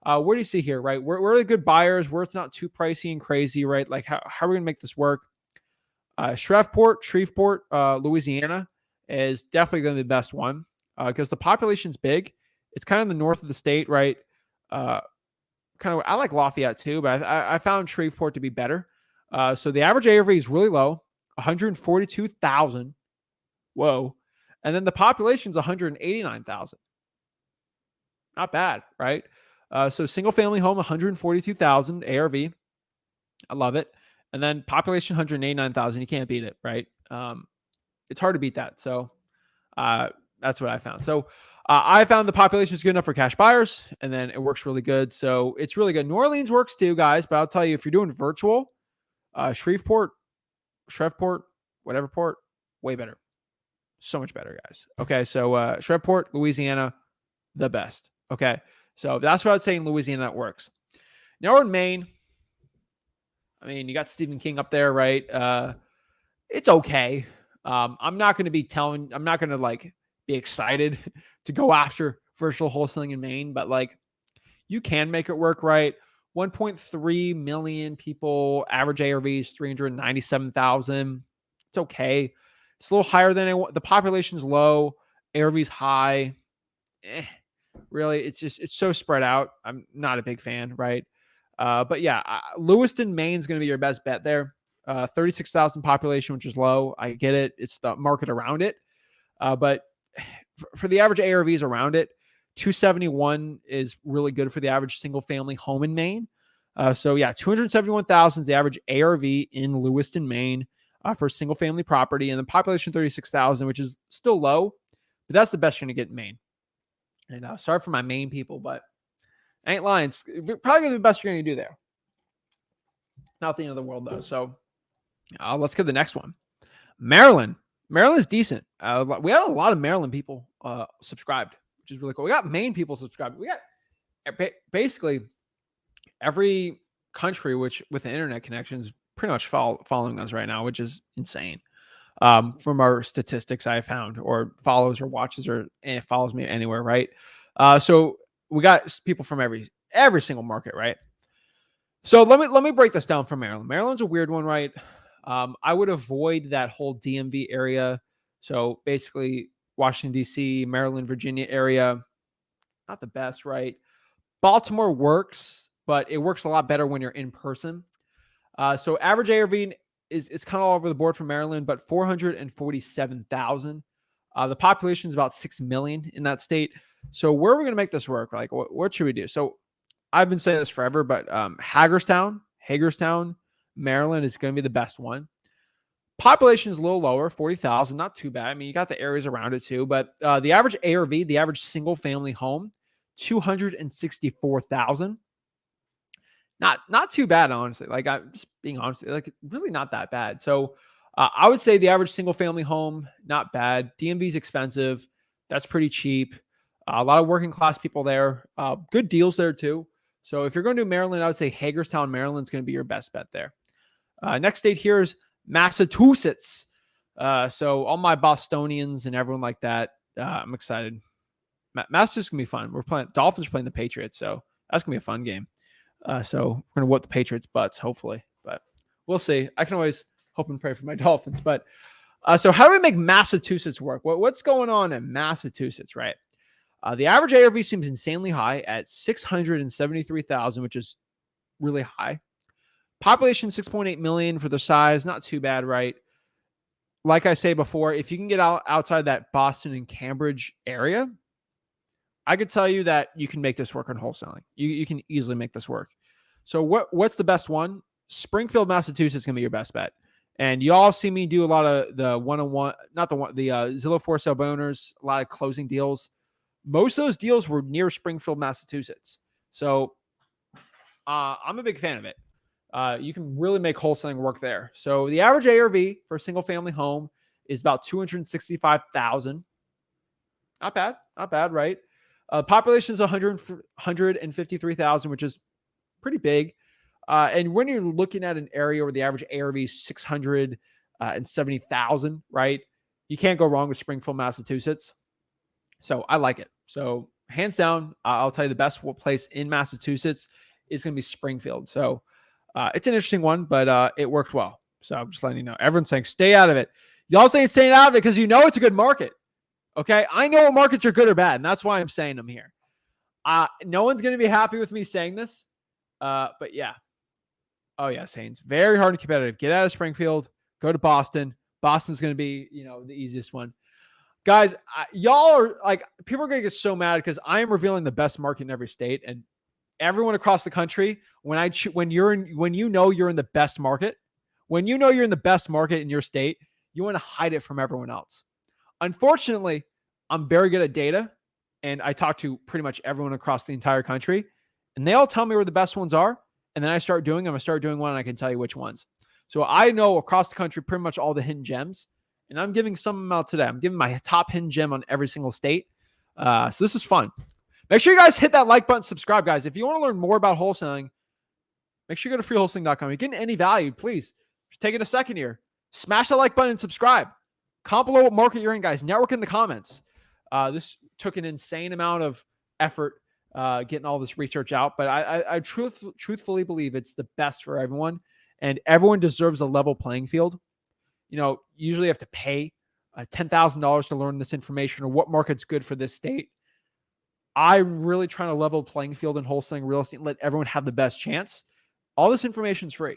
where do you see here, right? Where are the good buyers, where it's not too pricey and crazy, right? Like how are we going to make this work? Shreveport, Louisiana is definitely going to be the best one, because the population's big. It's kind of in the north of the state, right? I like Lafayette too, but I found Shreveport to be better. So the average ARV is really low, 142,000. Whoa. And then the population's 189,000. Not bad, right? So single family home, 142,000 ARV. I love it. And then population 189,000. You can't beat it, right? It's hard to beat that. So that's what I found. So I found the population is good enough for cash buyers, and then it works really good. So it's really good. New Orleans works too, guys. But I'll tell you, if you're doing virtual, Shreveport, whatever port, way better. So much better, guys. Okay, so Shreveport, Louisiana, the best. Okay, so that's what I'd say in Louisiana that works. Now we're in Maine. I mean, you got Stephen King up there, right? It's okay. I'm not going to like be excited to go after virtual wholesaling in Maine, but like you can make it work, right? 1.3 million people, average ARVs 397,000. It's okay. It's a little higher than the population's low, ARV's high. Really, it's so spread out. I'm not a big fan, right? But yeah, Lewiston, Maine's going to be your best bet there. 36,000 population, which is low. I get it. It's the market around it. But for the average ARVs around it, 271 is really good for the average single family home in Maine. So yeah, 271,000 is the average ARV in Lewiston, Maine, for a single family property, and the population 36,000, which is still low, but that's the best you're going to get in Maine. And sorry for my Maine people, but I ain't lying. It's probably going to be the best you're going to do there. Not the end of the world though. So let's get the next one. Maryland. Maryland's decent. We had a lot of Maryland people subscribed, which is really cool. We got Maine people subscribed. We got basically every country which with an internet connection is pretty much following us right now, which is insane. From our statistics I found, or follows or watches or follows me anywhere, right? So we got people from every single market, right? So let me break this down for Maryland. Maryland's a weird one, right? I would avoid that whole DMV area. So basically Washington, D.C., Maryland, Virginia area, not the best, right? Baltimore works, but it works a lot better when you're in person. So average ARV is it's kind of all over the board for Maryland, but 447,000. The population is about 6 million in that state. So where are we going to make this work? Like, what should we do? So I've been saying this forever, but Hagerstown, Maryland is going to be the best one. Population is a little lower, 40,000, not too bad. I mean, you got the areas around it too, but the average ARV, the average single family home, 264,000. Not too bad, honestly. Like, I'm just being honest, like really not that bad. So I would say the average single family home, not bad. DMV is expensive. That's pretty cheap. A lot of working class people there. Good deals there too. So if you're going to do Maryland, I would say Hagerstown, Maryland is going to be your best bet there. Next state here is Massachusetts. So all my Bostonians and everyone like that, I'm excited. Massachusetts is going to be fun. Dolphins are playing the Patriots, so that's going to be a fun game. So we're going to whoop the Patriots' butts, hopefully. But we'll see. I can always hope and pray for my Dolphins. But so how do we make Massachusetts work? What's going on in Massachusetts, right? The average ARV seems insanely high at 673,000, which is really high. Population 6.8 million for the size. Not too bad, right? Like I say before, if you can get outside that Boston and Cambridge area, I could tell you that you can make this work on wholesaling. You can easily make this work. So what's the best one? Springfield, Massachusetts is going to be your best bet. And you all see me do a lot of the one-on-one, not the one, the Zillow for sale boners, a lot of closing deals. Most of those deals were near Springfield, Massachusetts. So I'm a big fan of it. You can really make wholesaling work there. So the average ARV for a single family home is about 265,000. Not bad, right? Population is 153,000, which is pretty big. And when you're looking at an area where the average ARV is 670,000, right? You can't go wrong with Springfield, Massachusetts. So I like it. So hands down, I'll tell you the best place in Massachusetts is going to be Springfield. So it's an interesting one, but it worked well. So I'm just letting you know. Everyone's saying stay out of it. Y'all saying stay out of it because you know it's a good market. Okay, I know what markets are good or bad, and that's why I'm saying them here. No one's going to be happy with me saying this, but yeah. Oh, yeah, Saints. Very hard and competitive. Get out of Springfield. Go to Boston. Boston's going to be, the easiest one. Guys, y'all are like, people are going to get so mad because I am revealing the best market in every state, and everyone across the country, when you know you're in the best market, when you know you're in the best market in your state, you want to hide it from everyone else. Unfortunately, I'm very good at data, and I talk to pretty much everyone across the entire country, and they all tell me where the best ones are, and then I start doing them. I start doing one, and I can tell you which ones. So I know across the country pretty much all the hidden gems, and I'm giving some of them out today. I'm giving my top hidden gem on every single state. So this is fun. Make sure you guys hit that like button, subscribe, guys. If you want to learn more about wholesaling, make sure you go to freewholesaling.com. If you're getting any value, please just take it a second here. Smash that like button and subscribe. Comment below what market you're in, guys. Network in the comments. This took an insane amount of effort getting all this research out, but I truthfully believe it's the best for everyone, and everyone deserves a level playing field. Usually you have to pay $10,000 to learn this information or what market's good for this state. I'm really trying to level playing field in wholesaling real estate and let everyone have the best chance. All this information is free.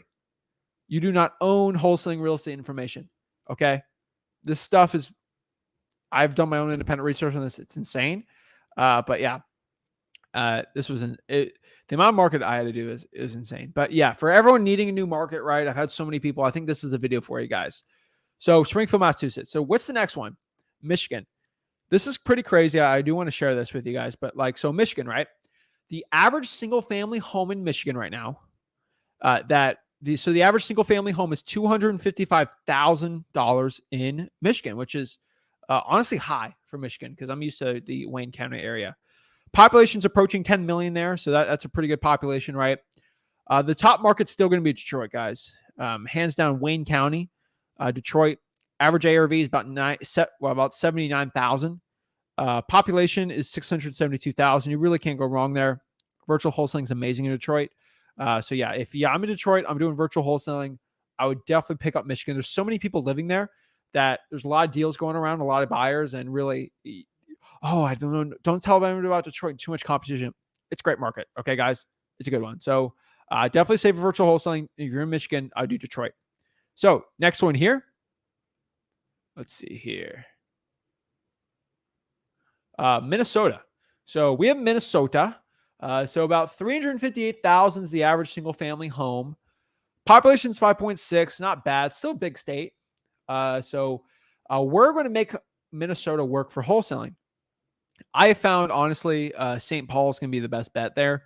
You do not own wholesaling real estate information. Okay. This stuff is, I've done my own independent research on this. It's insane. But yeah, this was the amount of market I had to do is insane. But yeah, for everyone needing a new market, right? I've had so many people. I think this is a video for you guys. So Springfield, Massachusetts. So what's the next one? Michigan. This is pretty crazy. I do want to share this with you guys, but so Michigan, right? The average single family home in Michigan right now, the average single family home is $255,000 in Michigan, which is honestly high for Michigan because I'm used to the Wayne County area. Population's approaching 10 million there, so that's a pretty good population, right? The top market's still going to be Detroit, guys. Hands down, Wayne County, Detroit. Average ARV is about 79,000. Population is 672,000. You really can't go wrong there. Virtual wholesaling is amazing in Detroit. So yeah, I'm in Detroit, I'm doing virtual wholesaling. I would definitely pick up Michigan. There's so many people living there that there's a lot of deals going around, a lot of buyers, and really, oh, I don't know. Don't tell anyone about Detroit. Too much competition. It's a great market. Okay, guys, it's a good one. So definitely save for virtual wholesaling. If you're in Michigan, I do Detroit. So next one here. Let's see here. Minnesota. So we have Minnesota. So about 358,000 is the average single family home. Population's 5.6, not bad. Still a big state. So we're going to make Minnesota work for wholesaling. I found, honestly, St. Paul's going to be the best bet there.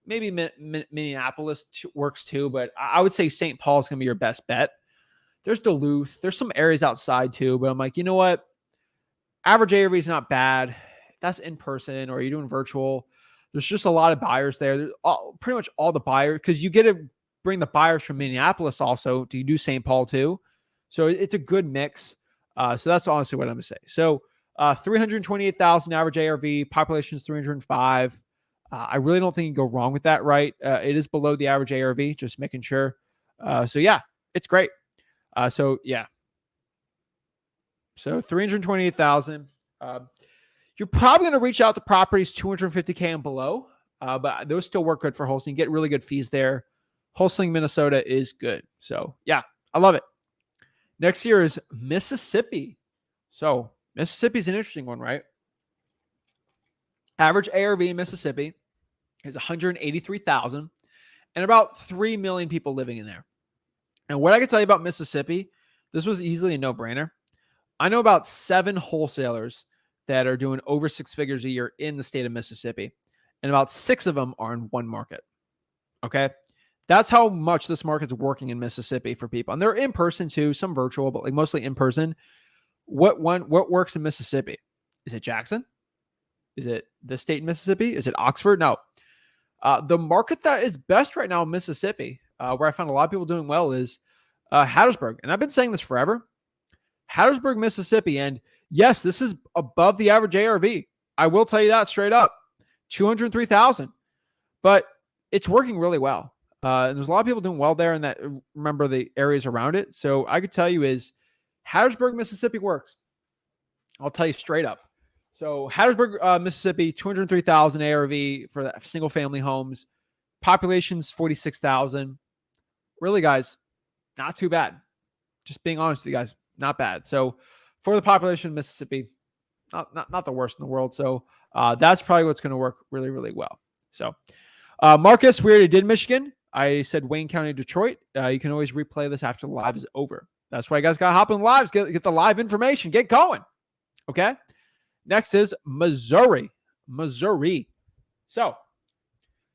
Maybe Minneapolis works too, but I would say St. Paul's going to be your best bet. There's Duluth. There's some areas outside too, but I'm like, you know what? Average ARV is not bad. If that's in person or you're doing virtual, there's just a lot of buyers there. There's pretty much all the buyers, because you get to bring the buyers from Minneapolis also. Do you do St. Paul too? So it's a good mix. So that's honestly what I'm going to say. So 328,000 average ARV, population is 305. I really don't think you can go wrong with that, right? It is below the average ARV, just making sure. So yeah, it's great. So yeah. So 328,000. You're probably going to reach out to properties 250K and below, but those still work good for wholesaling. You get really good fees there. Wholesaling Minnesota is good. So yeah, I love it. Next year is Mississippi. So Mississippi is an interesting one, right? Average ARV in Mississippi is 183,000 and about 3 million people living in there. And what I can tell you about Mississippi, this was easily a no-brainer. I know about 7 wholesalers that are doing over 6 figures a year in the state of Mississippi, and about 6 of them are in one market. Okay. That's how much this market's working in Mississippi for people. And they're in person too, some virtual, but like mostly in person. What works in Mississippi? Is it Jackson? Is it the state in Mississippi? Is it Oxford? No. The market that is best right now in Mississippi, where I found a lot of people doing well, is Hattiesburg. And I've been saying this forever. Hattiesburg, Mississippi. And yes, this is above the average ARV. I will tell you that straight up. 203,000. But it's working really well. And there's a lot of people doing well there, and that remember the areas around it. So I could tell you is Hattiesburg, Mississippi works. I'll tell you straight up. So Hattiesburg, Mississippi, 203,000 ARV for that single family homes. Population's 46,000. Really, guys, not too bad. Just being honest with you guys, not bad. So for the population of Mississippi, not the worst in the world. So that's probably what's going to work really, really well. So Marcus, we already did Michigan. I said Wayne County, Detroit. You can always replay this after the live is over. That's why you guys got to hop in lives, get the live information, get going. Okay. Next is Missouri. So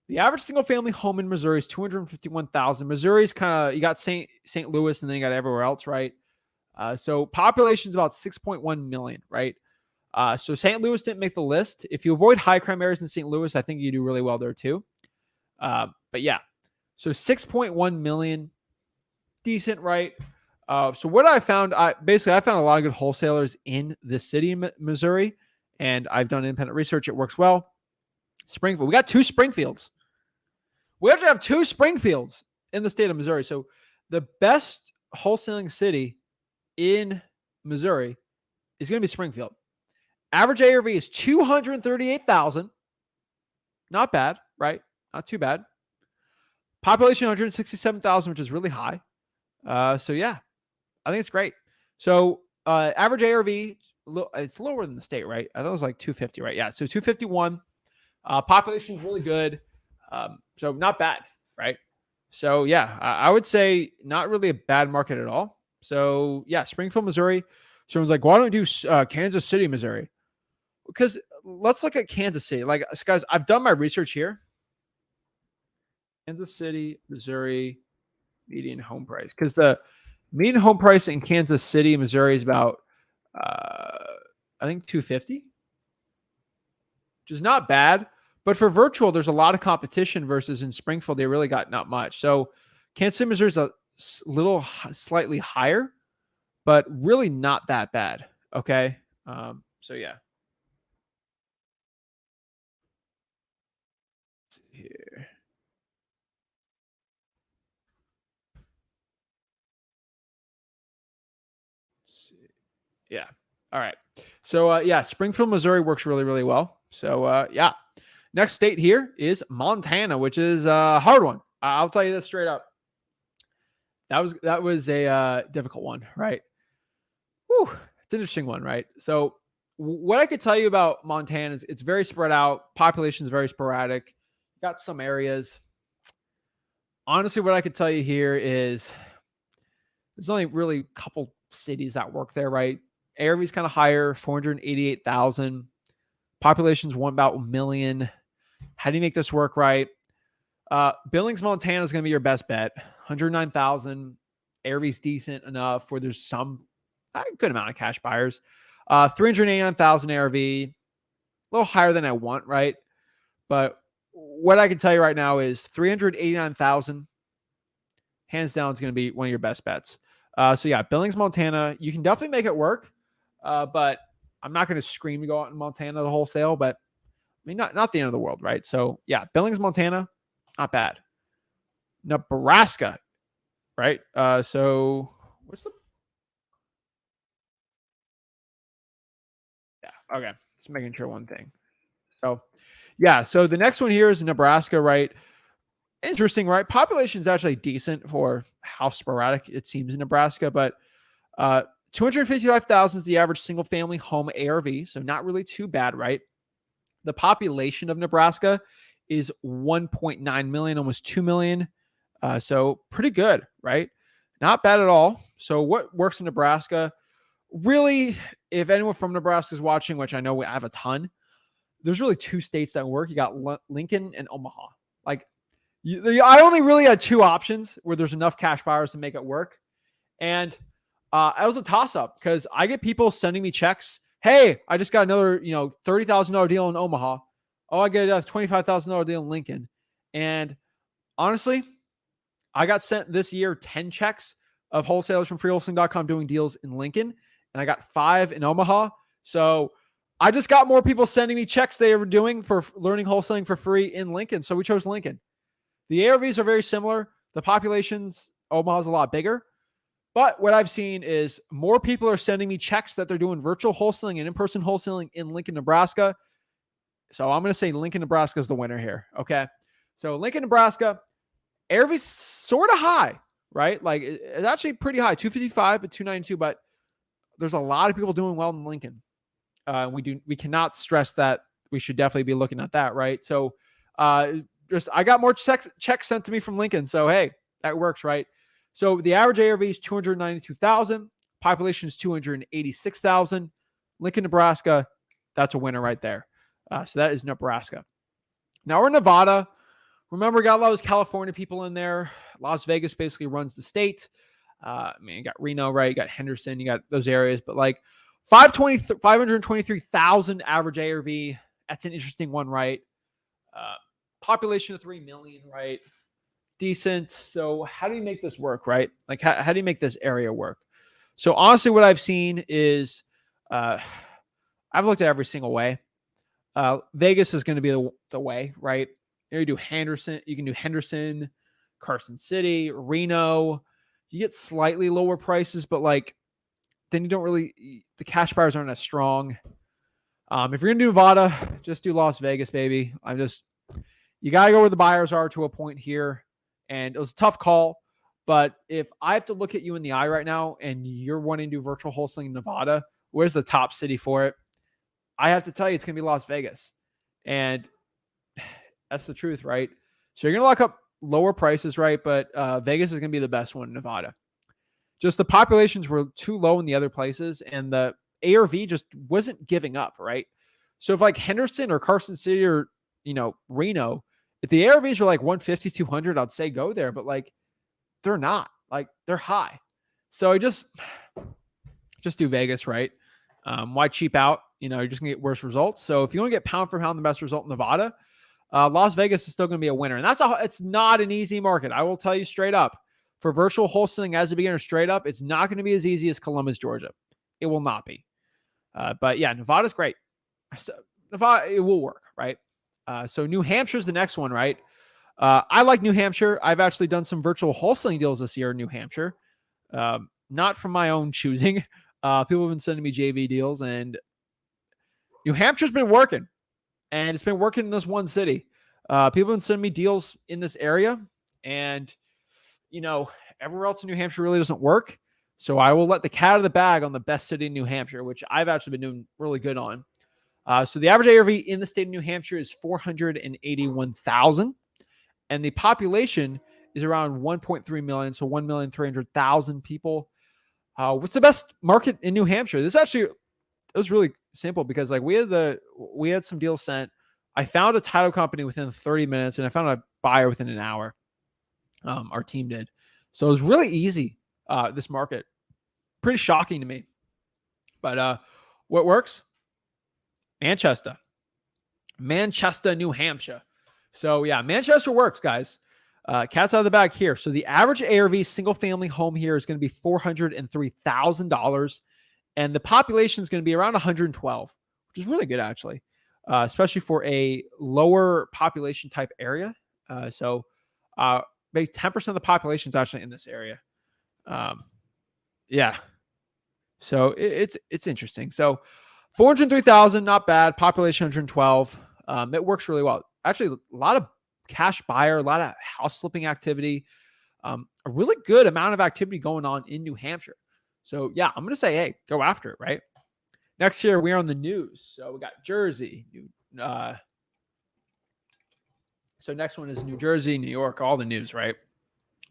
the average single family home in Missouri is 251,000. Missouri's kind of, you got St. Louis and then you got everywhere else, right? So population is about 6.1 million, right? So St. Louis didn't make the list. If you avoid high crime areas in St. Louis, I think you do really well there too. But yeah, so 6.1 million, decent, right? So what I found, I found a lot of good wholesalers in the city of Missouri, and I've done independent research. It works well. Springfield, we got 2 Springfields. We have to have 2 Springfields in the state of Missouri. So the best wholesaling city in Missouri is going to be Springfield. Average ARV is 238,000. Not bad, right? Not too bad. Population 167,000, which is really high. So yeah, I think it's great. So average ARV, it's lower than the state, right? I thought it was like 250, right? Yeah, so 251. Population is really good. So not bad, right? So yeah, I would say not really a bad market at all. So yeah, Springfield, Missouri. Someone's like, why don't we do Kansas City, Missouri? Because let's look at Kansas City. Like, guys, I've done my research here. Kansas City, Missouri, median home price. Because the median home price in Kansas City, Missouri is about, I think, 250, which is not bad. But for virtual, there's a lot of competition versus in Springfield, they really got not much. So Kansas City, Missouri is a little slightly higher, but really not that bad. Okay. So yeah. Let's see here. Let's see. Yeah. All right. So yeah, Springfield, Missouri works really, really well. So yeah. Next state here is Montana, which is a hard one. I'll tell you this straight up. That was a difficult one, right? Whew, it's an interesting one, right? So what I could tell you about Montana is it's very spread out. Population is very sporadic. Got some areas. Honestly, what I could tell you here is there's only really a couple cities that work there, right? ARV's kind of higher, 488,000. Population's about 1 million. How do you make this work right? Billings, Montana is going to be your best bet. 109,000. ARV's decent enough where there's some good amount of cash buyers. 389,000 ARV, a little higher than I want, right? But what I can tell you right now is 389,000, hands down, is going to be one of your best bets. So yeah, Billings, Montana, you can definitely make it work. But I'm not going to scream to go out in Montana to wholesale, but I mean, not the end of the world, right? So yeah, Billings, Montana, not bad. Nebraska, right? So what's the? Yeah, okay. Just making sure one thing. So yeah, so the next one here is Nebraska, right? Interesting, right? Population is actually decent for how sporadic it seems in Nebraska, but 255,000 is the average single family home ARV, so not really too bad, right? The population of Nebraska is 1.9 million, almost 2 million. So pretty good, right? Not bad at all. So what works in Nebraska? Really, if anyone from Nebraska is watching, which I know we have a ton, there's really two states that work. You got Lincoln and Omaha. Like, I only really had two options where there's enough cash buyers to make it work. And it was a toss up because I get people sending me checks. Hey, I just got another, $30,000 deal in Omaha. Oh, I get a $25,000 deal in Lincoln. And honestly, I got sent this year 10 checks of wholesalers from freewholesaling.com doing deals in Lincoln, and I got 5 in Omaha. So I just got more people sending me checks they were doing for learning wholesaling for free in Lincoln. So we chose Lincoln. The ARVs are very similar. The populations, Omaha's a lot bigger. But what I've seen is more people are sending me checks that they're doing virtual wholesaling and in-person wholesaling in Lincoln, Nebraska. So I'm going to say Lincoln, Nebraska is the winner here. Okay. So Lincoln, Nebraska, ARV's sort of high, right? Like it's actually pretty high, 255 but 292. But there's a lot of people doing well in Lincoln. We cannot stress that. We should definitely be looking at that, right? So I got more checks sent to me from Lincoln. So hey, that works, right? So the average ARV is 292,000. Population is 286,000. Lincoln, Nebraska, that's a winner right there. So that is Nebraska. Now we're in Nevada. Remember, we got a lot of those California people in there. Las Vegas basically runs the state. You got Reno, right? You got Henderson. You got those areas. But like 523,000 average ARV. That's an interesting one, right? Population of 3 million, right? Decent. So how do you make this work, right? Like how do you make this area work? So honestly, what I've seen is I've looked at every single way. Vegas is going to be the way, right? You can do Henderson, Carson City, Reno. You get slightly lower prices, but like then you don't really, the cash buyers aren't as strong. If you're going to do Nevada, just do Las Vegas, baby. You got to go where the buyers are to a point here. And it was a tough call, but if I have to look at you in the eye right now and you're wanting to do virtual wholesaling in Nevada, where's the top city for it? I have to tell you, it's going to be Las Vegas. And that's the truth, right? So you're going to lock up lower prices, right? But Vegas is going to be the best one in Nevada. Just the populations were too low in the other places, and the ARV just wasn't giving up, right? So if like Henderson or Carson City or, Reno, if the ARVs are like 150, 200, I'd say go there, but like they're not. Like they're high. So I just do Vegas, right? Why cheap out? You're just gonna get worse results. So if you want to get pound for pound the best result in Nevada, Las Vegas is still gonna be a winner. And it's not an easy market. I will tell you straight up. For virtual wholesaling as a beginner, straight up, it's not going to be as easy as Columbus, Georgia. It will not be. But yeah, Nevada's great. Nevada, it will work, right? So New Hampshire's the next one, right? I like New Hampshire. I've actually done some virtual wholesaling deals this year in New Hampshire. Not from my own choosing. People have been sending me JV deals, and New Hampshire's been working, and it's been working in this one city. People have been sending me deals in this area, and you know, everywhere else in New Hampshire really doesn't work. So I will let the cat out of the bag on the best city in New Hampshire, which I've actually been doing really good on. So the average ARV in the state of New Hampshire is 481,000, and the population is around 1.3 million, so 1,300,000 people. What's the best market in New Hampshire? This actually, it was really simple because like we had some deals sent. I found a title company within 30 minutes, and I found a buyer within an hour. Our team did, so it was really easy. This market, pretty shocking to me, but what works? Manchester, New Hampshire. So yeah, Manchester works, guys. Cat's out of the bag here. So the average ARV single family home here is going to be $403,000, and the population is going to be around 112, which is really good actually, especially for a lower population type area. So maybe 10% of the population is actually in this area. Yeah. So it's interesting. So 403,000, not bad. Population 112. It works really well. Actually, a lot of cash buyer, a lot of house flipping activity, a really good amount of activity going on in New Hampshire. So yeah, I'm going to say, hey, go after it, right? Next here, we're on the news. So we got Jersey. So next one is New Jersey, New York, all the news, right?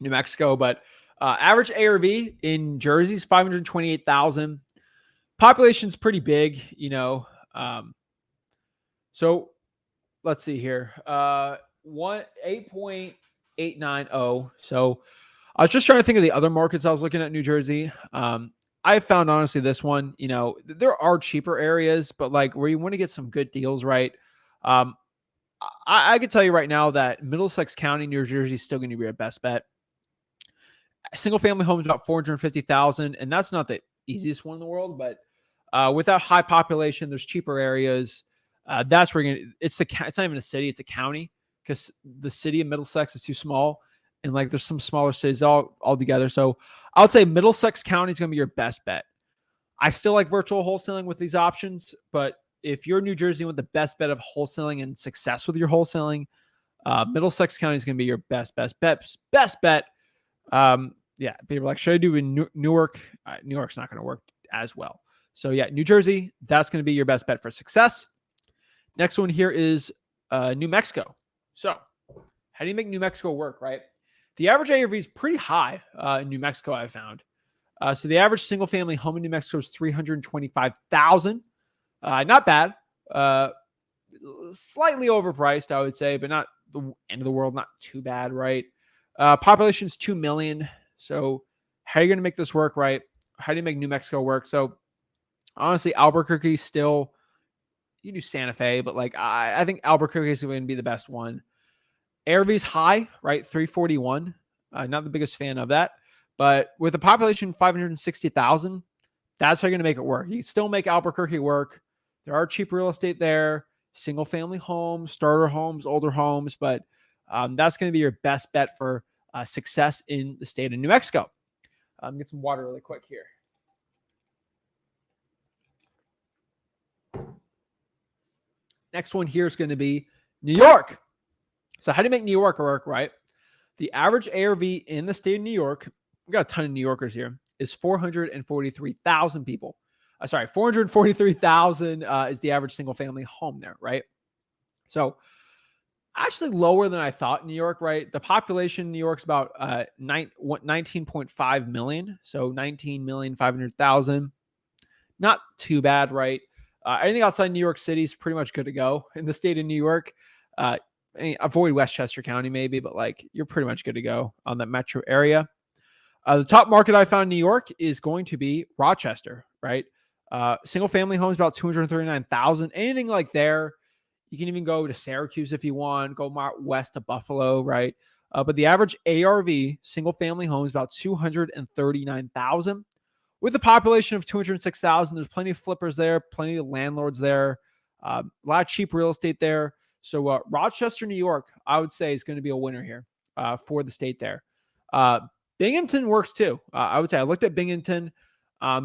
New Mexico, but average ARV in Jersey is 528,000. Population's pretty big, you know. So let's see here. 8.890. So I was just trying to think of the other markets I was looking at New Jersey. I found honestly this one, you know, there are cheaper areas, but like where you want to get some good deals, right? I could tell you right now that Middlesex County, New Jersey is still going to be your best bet. Single family home is about 450,000, and that's not the easiest one in the world, but without high population, there's cheaper areas. That's where it's not even a city, it's a county, because the city of Middlesex is too small, and like there's some smaller cities all together. So I would say Middlesex County is going to be your best bet. I still like virtual wholesaling with these options, but if you're New Jersey with the best bet of wholesaling and success with your wholesaling, Middlesex County is going to be your best bet. Yeah, people are like, should I do in Newark? New York's not going to work as well. So yeah, New Jersey, that's going to be your best bet for success. Next one here is New Mexico. So how do you make New Mexico work, right? The average ARV is pretty high in New Mexico, I've found. So the average single family home in New Mexico is 325,000. Not bad. Slightly overpriced, I would say, but not the end of the world. Not too bad, right? Population is 2 million. So how are you going to make this work, right? How do you make New Mexico work? So honestly, Albuquerque still, you do Santa Fe, but like I think Albuquerque is going to be the best one. ARV's high, right? 341. Not the biggest fan of that, but with a population 560,000, that's how you're going to make it work. You can still make Albuquerque work. There are cheap real estate there, single family homes, starter homes, older homes, but that's going to be your best bet for success in the state of New Mexico. Get some water really quick here. Next one here is going to be New York. So how do you make New York work, right? The average ARV in the state of New York, we got a ton of New Yorkers here, is 443,000 people. 443,000 is the average single family home there, right? So actually lower than I thought in New York, right? The population in New York's about 19.5 million. So 19,500,000. Not too bad, right? Anything outside New York City is pretty much good to go in the state of New York. Avoid Westchester County maybe, but like you're pretty much good to go on that metro area. The top market I found in New York is going to be Rochester, right? Single family homes about 239,000. Anything like there, you can even go to Syracuse if you want. Go west to Buffalo, right? But the average ARV single family home is about 239,000. With a population of 206,000, there's plenty of flippers there, plenty of landlords there, a lot of cheap real estate there. So Rochester, New York, I would say is going to be a winner here for the state there. Binghamton works too. I would say I looked at Binghamton.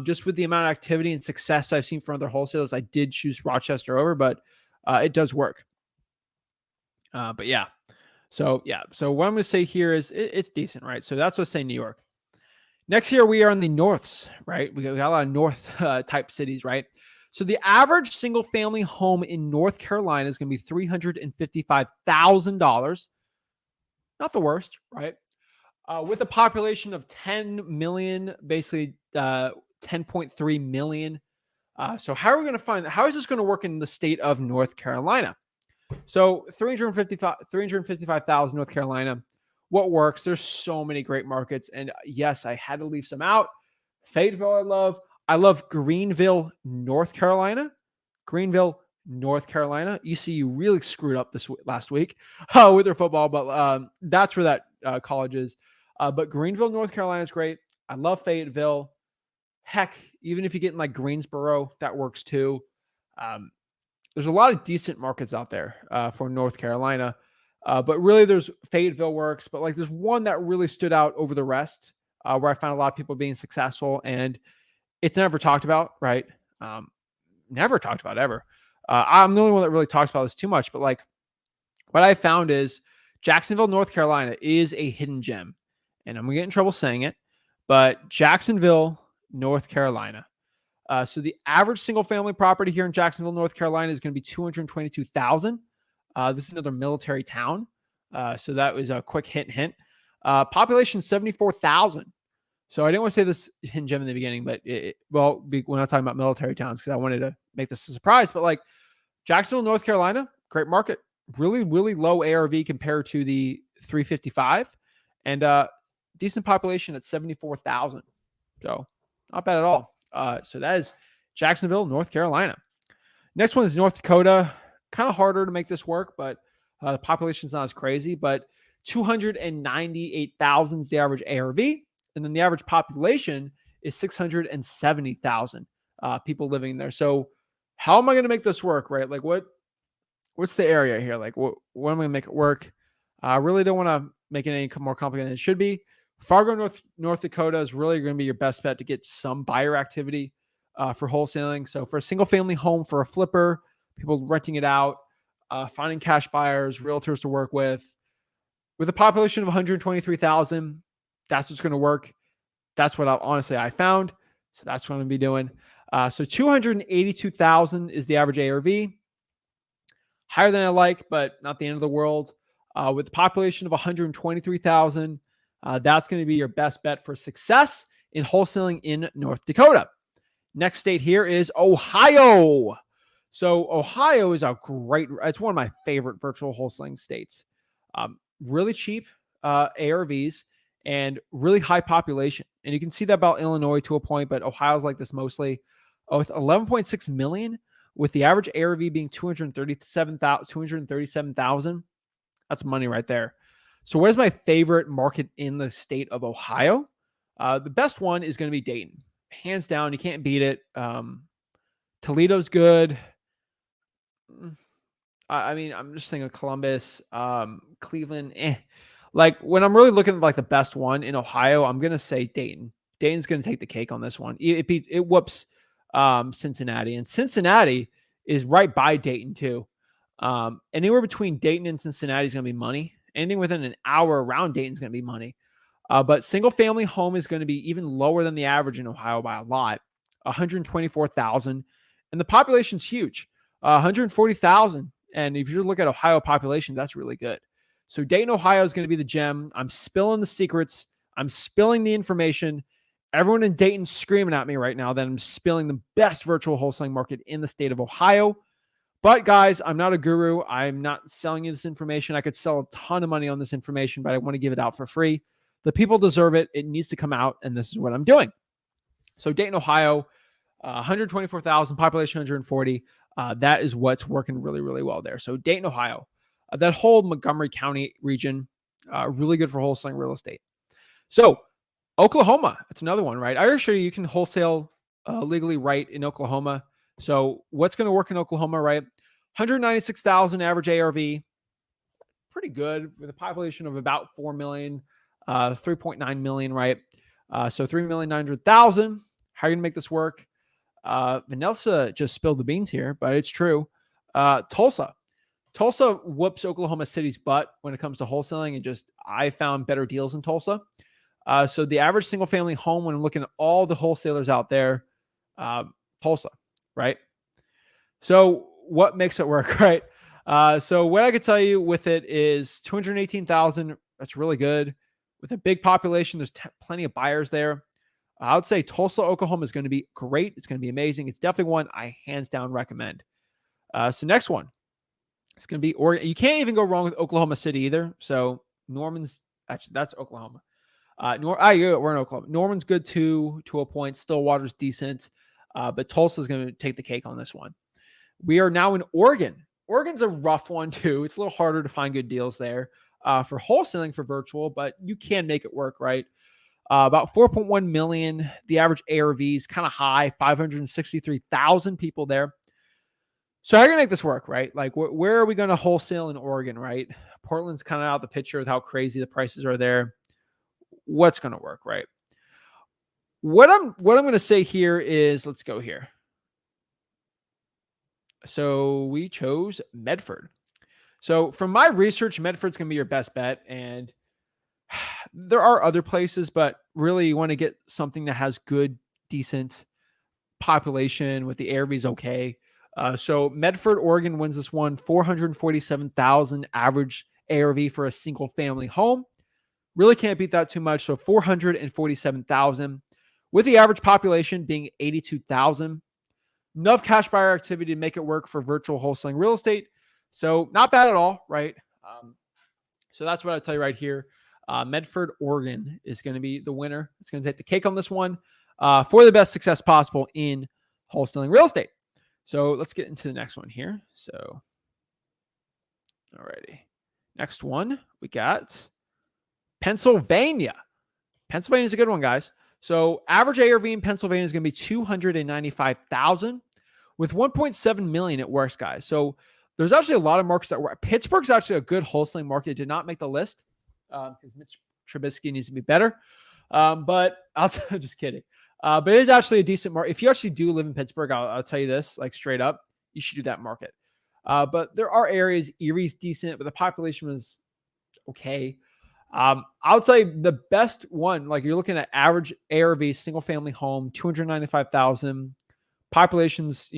Just with the amount of activity and success I've seen from other wholesalers, I did choose Rochester over, but it does work. But yeah. So what I'm going to say here is it's decent, right? So that's what's saying New York. Next here, we are in the norths, right? We got a lot of north type cities, right? So the average single family home in North Carolina is going to be $355,000. Not the worst, right? With a population of 10 million, basically 10.3 million. So how are we going to find that? How is this going to work in the state of North Carolina? So 355,000 North Carolina. What works? There's so many great markets. And yes, I had to leave some out. Fayetteville, I love. I love Greenville, North Carolina. Greenville, North Carolina. ECU really screwed up this last week with their football, but that's where that college is. But Greenville, North Carolina is great. I love Fayetteville. Heck, even if you get in like Greensboro, that works too. There's a lot of decent markets out there for North Carolina. But really, there's Fayetteville works, but like there's one that really stood out over the rest where I found a lot of people being successful, and it's never talked about, right? Never talked about ever. I'm the only one that really talks about this too much, but like what I found is Jacksonville, North Carolina is a hidden gem, and I'm gonna get in trouble saying it, but Jacksonville, North Carolina. So the average single family property here in Jacksonville, North Carolina is going to be $222,000. This is another military town. So that was a quick hint. Population 74,000. So I didn't want to say this hidden gem in the beginning, but we're not talking about military towns because I wanted to make this a surprise. But like Jacksonville, North Carolina, great market. Really, really low ARV compared to the 355, and decent population at 74,000. So not bad at all. So that is Jacksonville, North Carolina. Next one is North Dakota. Kind of harder to make this work, but the population is not as crazy. But 298,000 is the average ARV, and then the average population is 670,000 people living there. So how am I going to make this work, right? Like what's the area here? Like what am I going to make it work? I really don't want to make it any more complicated than it should be. Fargo, North Dakota is really going to be your best bet to get some buyer activity for wholesaling. So for a single family home, for a flipper, people renting it out, finding cash buyers, realtors to work with a population of 123,000, that's what's going to work. That's what I found. So that's what I'm going to be doing. So 282,000 is the average ARV. Higher than I like, but not the end of the world. With a population of 123,000, that's going to be your best bet for success in wholesaling in North Dakota. Next state here is Ohio. So Ohio is it's one of my favorite virtual wholesaling states. Really cheap ARVs and really high population. And you can see that about Illinois to a point, but Ohio's like this mostly. With 11.6 million, with the average ARV being 237,000. That's money right there. So what is my favorite market in the state of Ohio? The best one is going to be Dayton. Hands down, you can't beat it. Toledo's good. I mean, I'm just thinking Columbus, Cleveland. Like when I'm really looking at like the best one in Ohio, I'm going to say Dayton. Dayton's going to take the cake on this one. It whoops Cincinnati, and Cincinnati is right by Dayton too. Anywhere between Dayton and Cincinnati is going to be money. Anything within an hour around Dayton is going to be money. But single family home is going to be even lower than the average in Ohio by a lot, 124,000. And the population's huge, 140,000. And if you look at Ohio population, that's really good. So Dayton, Ohio is going to be the gem. I'm spilling the secrets. I'm spilling the information. Everyone in Dayton screaming at me right now that I'm spilling the best virtual wholesaling market in the state of Ohio. But guys, I'm not a guru. I'm not selling you this information. I could sell a ton of money on this information, but I want to give it out for free. The people deserve it. It needs to come out, and this is what I'm doing. So Dayton, Ohio, 124,000, population 140. That is what's working really, really well there. So Dayton, Ohio, that whole Montgomery County region, really good for wholesaling real estate. So Oklahoma, that's another one, right? I already showed you can wholesale legally right in Oklahoma. So what's going to work in Oklahoma, right? 196,000 average ARV, pretty good with a population of about 4 million, 3.9 million, right? So 3,900,000. How are you going to make this work? Vanessa just spilled the beans here, but it's true. Tulsa. Tulsa whoops Oklahoma City's butt when it comes to wholesaling, and just I found better deals in Tulsa. So the average single family home, when I'm looking at all the wholesalers out there, Tulsa, right? So what makes it work, right? So what I could tell you with it is 218,000. That's really good. With a big population, there's plenty of buyers there. I would say Tulsa, Oklahoma is going to be great. It's going to be amazing. It's definitely one I hands down recommend. So next one, it's going to be Oregon. You can't even go wrong with Oklahoma City either. So Norman's actually that's Oklahoma. We're in Oklahoma. Norman's good too, to a point. Stillwater's decent, but Tulsa's going to take the cake on this one. We are now in Oregon. Oregon's a rough one too. It's a little harder to find good deals there for wholesaling for virtual, but you can make it work, right? About 4.1 million. The average ARV is kind of high, 563,000 people there. So how are you going to make this work, right? Like, where are we going to wholesale in Oregon, right? Portland's kind of out of the picture with how crazy the prices are there. What's going to work, right? What I'm going to say here is, let's go here. So we chose Medford. So from my research, Medford's going to be your best bet. And there are other places, but really you want to get something that has good, decent population with the ARVs okay. So Medford, Oregon wins this one, 447,000 average ARV for a single family home. Really can't beat that too much. So 447,000 with the average population being 82,000. Enough cash buyer activity to make it work for virtual wholesaling real estate. So not bad at all, right? So that's what I tell you right here. Medford, Oregon is going to be the winner. It's going to take the cake on this one for the best success possible in wholesaling real estate. So let's get into the next one here. So, alrighty. Next one, we got Pennsylvania. Pennsylvania is a good one, guys. So average ARV in Pennsylvania is going to be 295,000 with 1.7 million at worst, guys. So there's actually a lot of markets that work. Pittsburgh's actually a good wholesaling market. It did not make the list because Mitch Trubisky needs to be better. But I'll just kidding. But it is actually a decent market. If you actually do live in Pittsburgh, I'll tell you this, like straight up, you should do that market. But there are areas, Erie's decent, but the population was okay. I would say the best one, like you're looking at average ARV, single family home, 295,000, populations,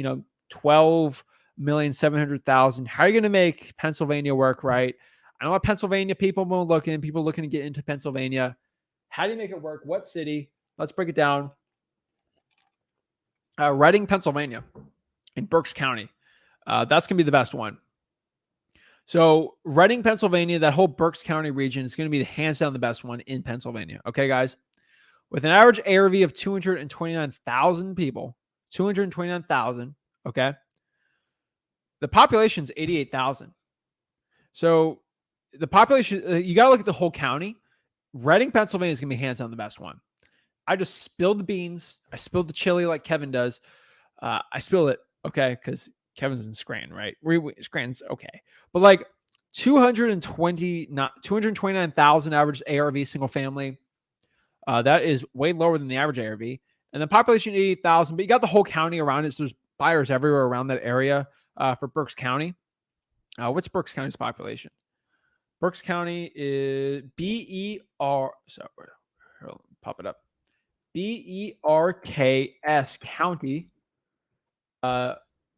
12,700,000. How are you going to make Pennsylvania work, right? I know what Pennsylvania people looking to get into Pennsylvania. How do you make it work? What city? Let's break it down. Reading, Pennsylvania, in Berks County. That's going to be the best one. So Reading, Pennsylvania, that whole Berks County region is going to be hands down the best one in Pennsylvania. Okay, guys? With an average ARV of 229,000 people, 229,000, okay? The population's 88,000. So the population, you got to look at the whole county. Reading, Pennsylvania is going to be hands down the best one. I just spilled the beans. I spilled the chili like Kevin does. I spilled it, okay, because Kevin's in Scranton, right? Scranton's okay. But like 229,000 average ARV single family. That is way lower than the average ARV. And the population 88,000, but you got the whole county around it. So there's buyers everywhere around that area for Berks County. What's Berks County's population? Berks County is BER. So pop it up. BERKS County.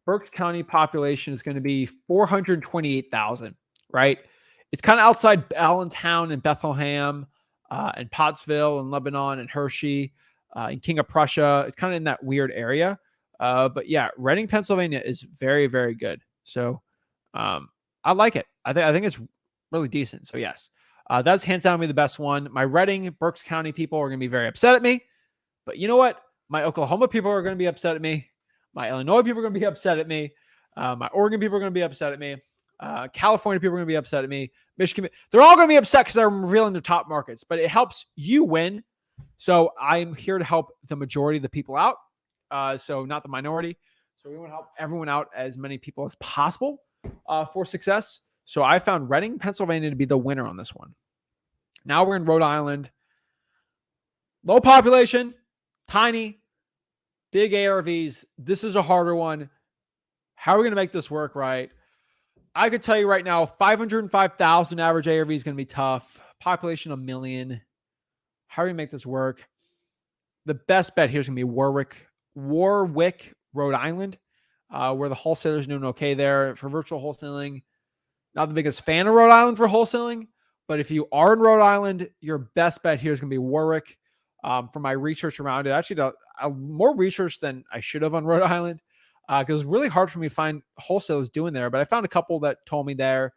Berks County population is going to be 428,000, right? It's kind of outside Allentown and Bethlehem and Pottsville and Lebanon and Hershey and King of Prussia. It's kind of in that weird area. But yeah, Reading, Pennsylvania is very, very good. So I like it. I think it's really decent. So yes, that's hands down me the best one. My Reading, Berks County people are going to be very upset at me. But you know what? My Oklahoma people are going to be upset at me. My Illinois people are going to be upset at me. My Oregon people are going to be upset at me. California people are going to be upset at me. Michigan, they're all going to be upset because they're revealing their top markets. But it helps you win. So I'm here to help the majority of the people out. So not the minority. So we want to help everyone out, as many people as possible for success. So I found Reading, Pennsylvania to be the winner on this one. Now we're in Rhode Island. Low population, tiny, Big ARVs. This is a harder one. How are we going to make this work right? I could tell you right now, 505,000 average ARV is going to be tough. Population 1 million. How do we make this work? The best bet here is going to be Warwick, Rhode Island, where the wholesalers are doing okay there for virtual wholesaling. Not the biggest fan of Rhode Island for wholesaling, but if you are in Rhode Island, your best bet here is going to be Warwick. From my research around it, actually, more research than I should have on Rhode Island, because it's really hard for me to find wholesalers doing there. But I found a couple that told me there.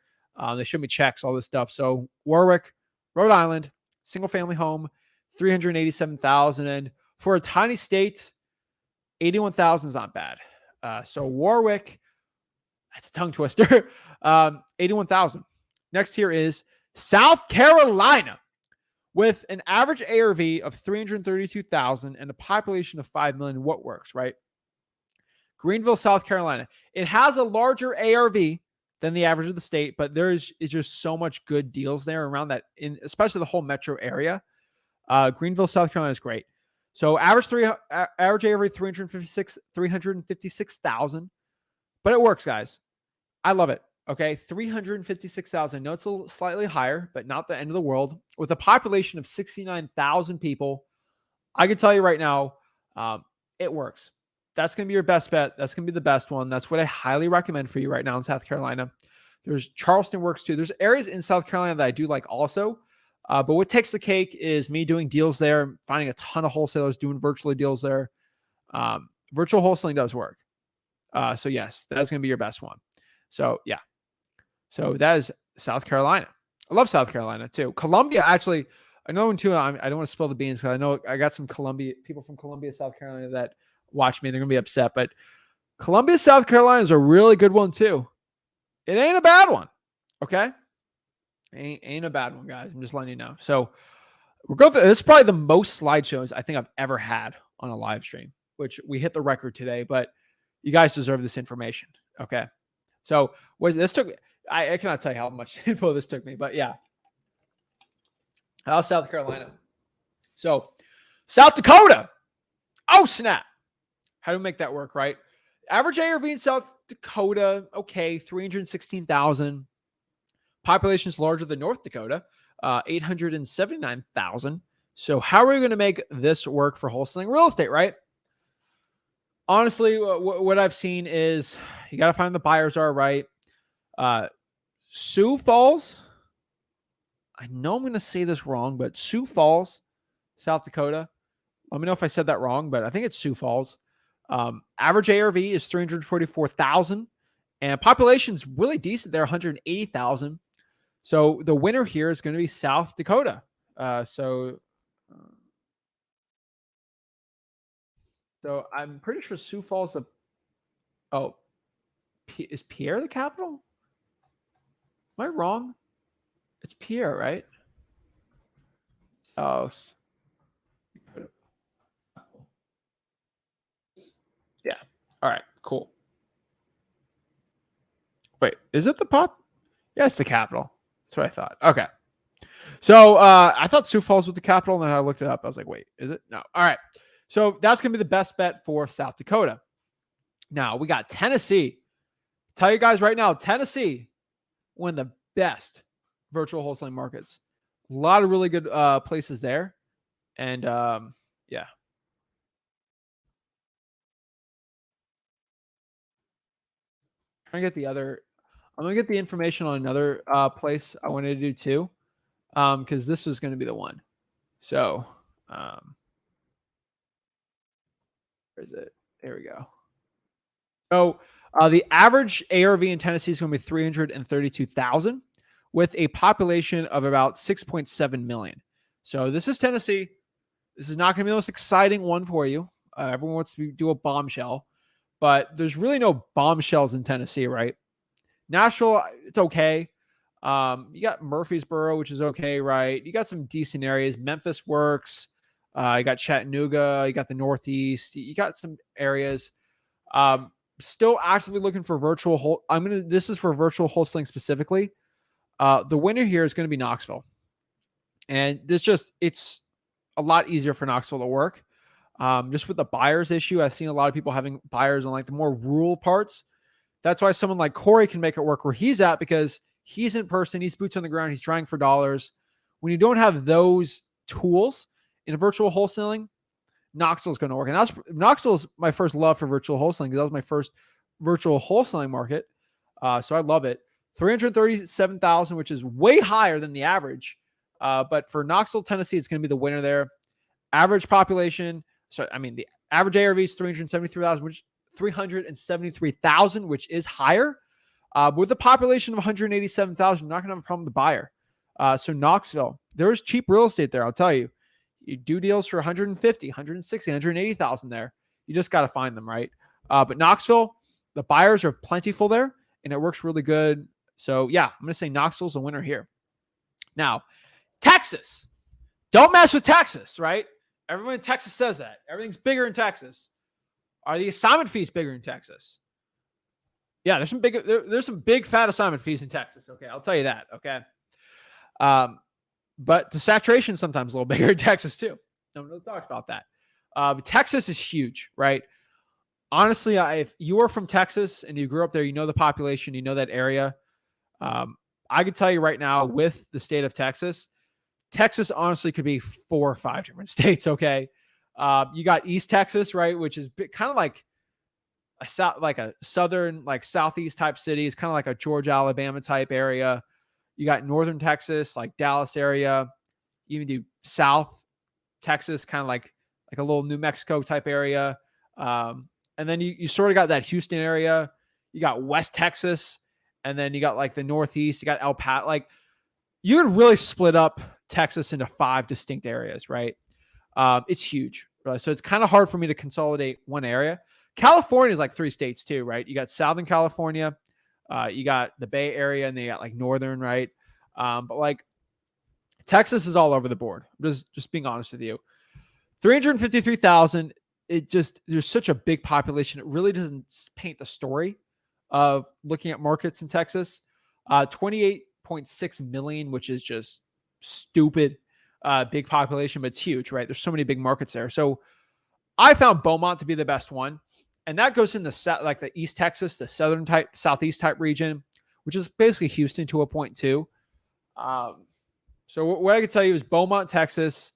They showed me checks, all this stuff. So Warwick, Rhode Island, single family home, 387,000, and for a tiny state, 81,000 is not bad. So Warwick, that's a tongue twister. 81,000. Next here is South Carolina with an average ARV of 332,000 and a population of 5 million. What works, right? Greenville, South Carolina. It has a larger ARV than the average of the state, but there's just so much good deals there around that, especially the whole metro area. Greenville, South Carolina is great. So average ARV 356,000, but it works, guys. I love it. Okay, 356,000. I know it's a little slightly higher, but not the end of the world. With a population of 69,000 people, I can tell you right now, it works. That's going to be your best bet. That's going to be the best one. That's what I highly recommend for you right now in South Carolina. There's Charleston works too. There's areas in South Carolina that I do like also. But what takes the cake is me doing deals there, finding a ton of wholesalers doing virtually deals there. Virtual wholesaling does work. So yes, that's going to be your best one. So yeah. So that is South Carolina. I love South Carolina too. Columbia, actually, another one too. I don't want to spill the beans because I know I got some people from Columbia, South Carolina that watch me. They're going to be upset. But Columbia, South Carolina is a really good one too. It ain't a bad one. Okay. Ain't a bad one, guys. I'm just letting you know. So we're going through. This is probably the most slideshows I think I've ever had on a live stream, which we hit the record today, but you guys deserve this information. Okay. So this took, I cannot tell you how much info this took me, but yeah. How's South Carolina? So South Dakota. Oh, snap. How do we make that work, right? Average ARV in South Dakota, okay, 316,000. Population is larger than North Dakota, 879,000. So how are we going to make this work for wholesaling real estate, right? Honestly, what I've seen is you got to find the buyers are right. Sioux Falls. I know I'm going to say this wrong, but Sioux Falls, South Dakota. Let me know if I said that wrong, but I think it's Sioux Falls. Average ARV is 344,000, and population's really decent there, 180,000. So the winner here is going to be South Dakota. So I'm pretty sure Sioux Falls. Is Pierre the capital? Am I wrong? It's Pierre, right? South. Yeah. All right. Cool. Wait, is it the pop? Yeah, it's the capital. That's what I thought. Okay. So I thought Sioux Falls was the capital, and then I looked it up. I was like, wait, is it? No. All right. So that's going to be the best bet for South Dakota. Now we got Tennessee. Tell you guys right now, Tennessee, one of the best virtual wholesaling markets. A lot of really good places there. And yeah. I'm going to get the information on another place I wanted to do too. Because this is going to be the one. So where is it? There we go. So the average ARV in Tennessee is going to be 332,000 with a population of about 6.7 million. So this is Tennessee. This is not going to be the most exciting one for you. Everyone wants to do a bombshell, but there's really no bombshells in Tennessee, right? Nashville, it's okay. You got Murfreesboro, which is okay, right? You got some decent areas. Memphis works. You got Chattanooga. You got the Northeast. You got some areas. Still actively looking for virtual. This is for virtual wholesaling specifically. The winner here is going to be Knoxville, and it's a lot easier for Knoxville to work. Just with the buyers issue, I've seen a lot of people having buyers on like the more rural parts. That's why someone like Corey can make it work where he's at, because he's in person, he's boots on the ground, he's trying for dollars. When you don't have those tools in virtual wholesaling, Knoxville's going to work. And Knoxville's my first love for virtual wholesaling, because that was my first virtual wholesaling market. So I love it. 337,000, which is way higher than the average. But for Knoxville, Tennessee, it's going to be the winner there. Average population. So, I mean, the average ARV is 373,000, which is higher. With a population of 187,000, you're not going to have a problem with the buyer. So Knoxville, there's cheap real estate there. I'll tell you, you do deals for 150, 160, 180,000 there. You just got to find them, right? But Knoxville, the buyers are plentiful there, and it works really good. So yeah, I'm going to say Knoxville's the winner here. Now, Texas. Don't mess with Texas, right? Everyone in Texas says that. Everything's bigger in Texas. Are the assignment fees bigger in Texas? Yeah, there's some big fat assignment fees in Texas. Okay, I'll tell you that. Okay. But the saturation is sometimes a little bigger in Texas too. No one really talks about that. But Texas is huge, right? Honestly, if you are from Texas and you grew up there, you know the population, you know that area. I could tell you right now, with the state of Texas honestly could be 4 or 5 different states. Okay. You got East Texas, right? Which is kind of like a southern, like southeast type city. It's kind of like a Georgia, Alabama type area. You got Northern Texas, like Dallas area. You even do South Texas, kind of like a little New Mexico type area. And then you sort of got that Houston area. You got West Texas, and then you got like the Northeast. You got El Paso. Like, you would really split up Texas into 5 distinct areas, right? It's huge. Right? So it's kind of hard for me to consolidate one area. California is like 3 states too, right? You got Southern California, you got the Bay Area, and then you got like Northern, right? But like Texas is all over the board. Just being honest with you. 353,000. There's such a big population. It really doesn't paint the story of looking at markets in Texas. 28.6 million, which is just stupid big population, but it's huge, right? There's so many big markets there. So I found Beaumont to be the best one. And that goes in the East Texas, the southern type, southeast type region, which is basically Houston to a point too. So what I can tell you is Beaumont, Texas,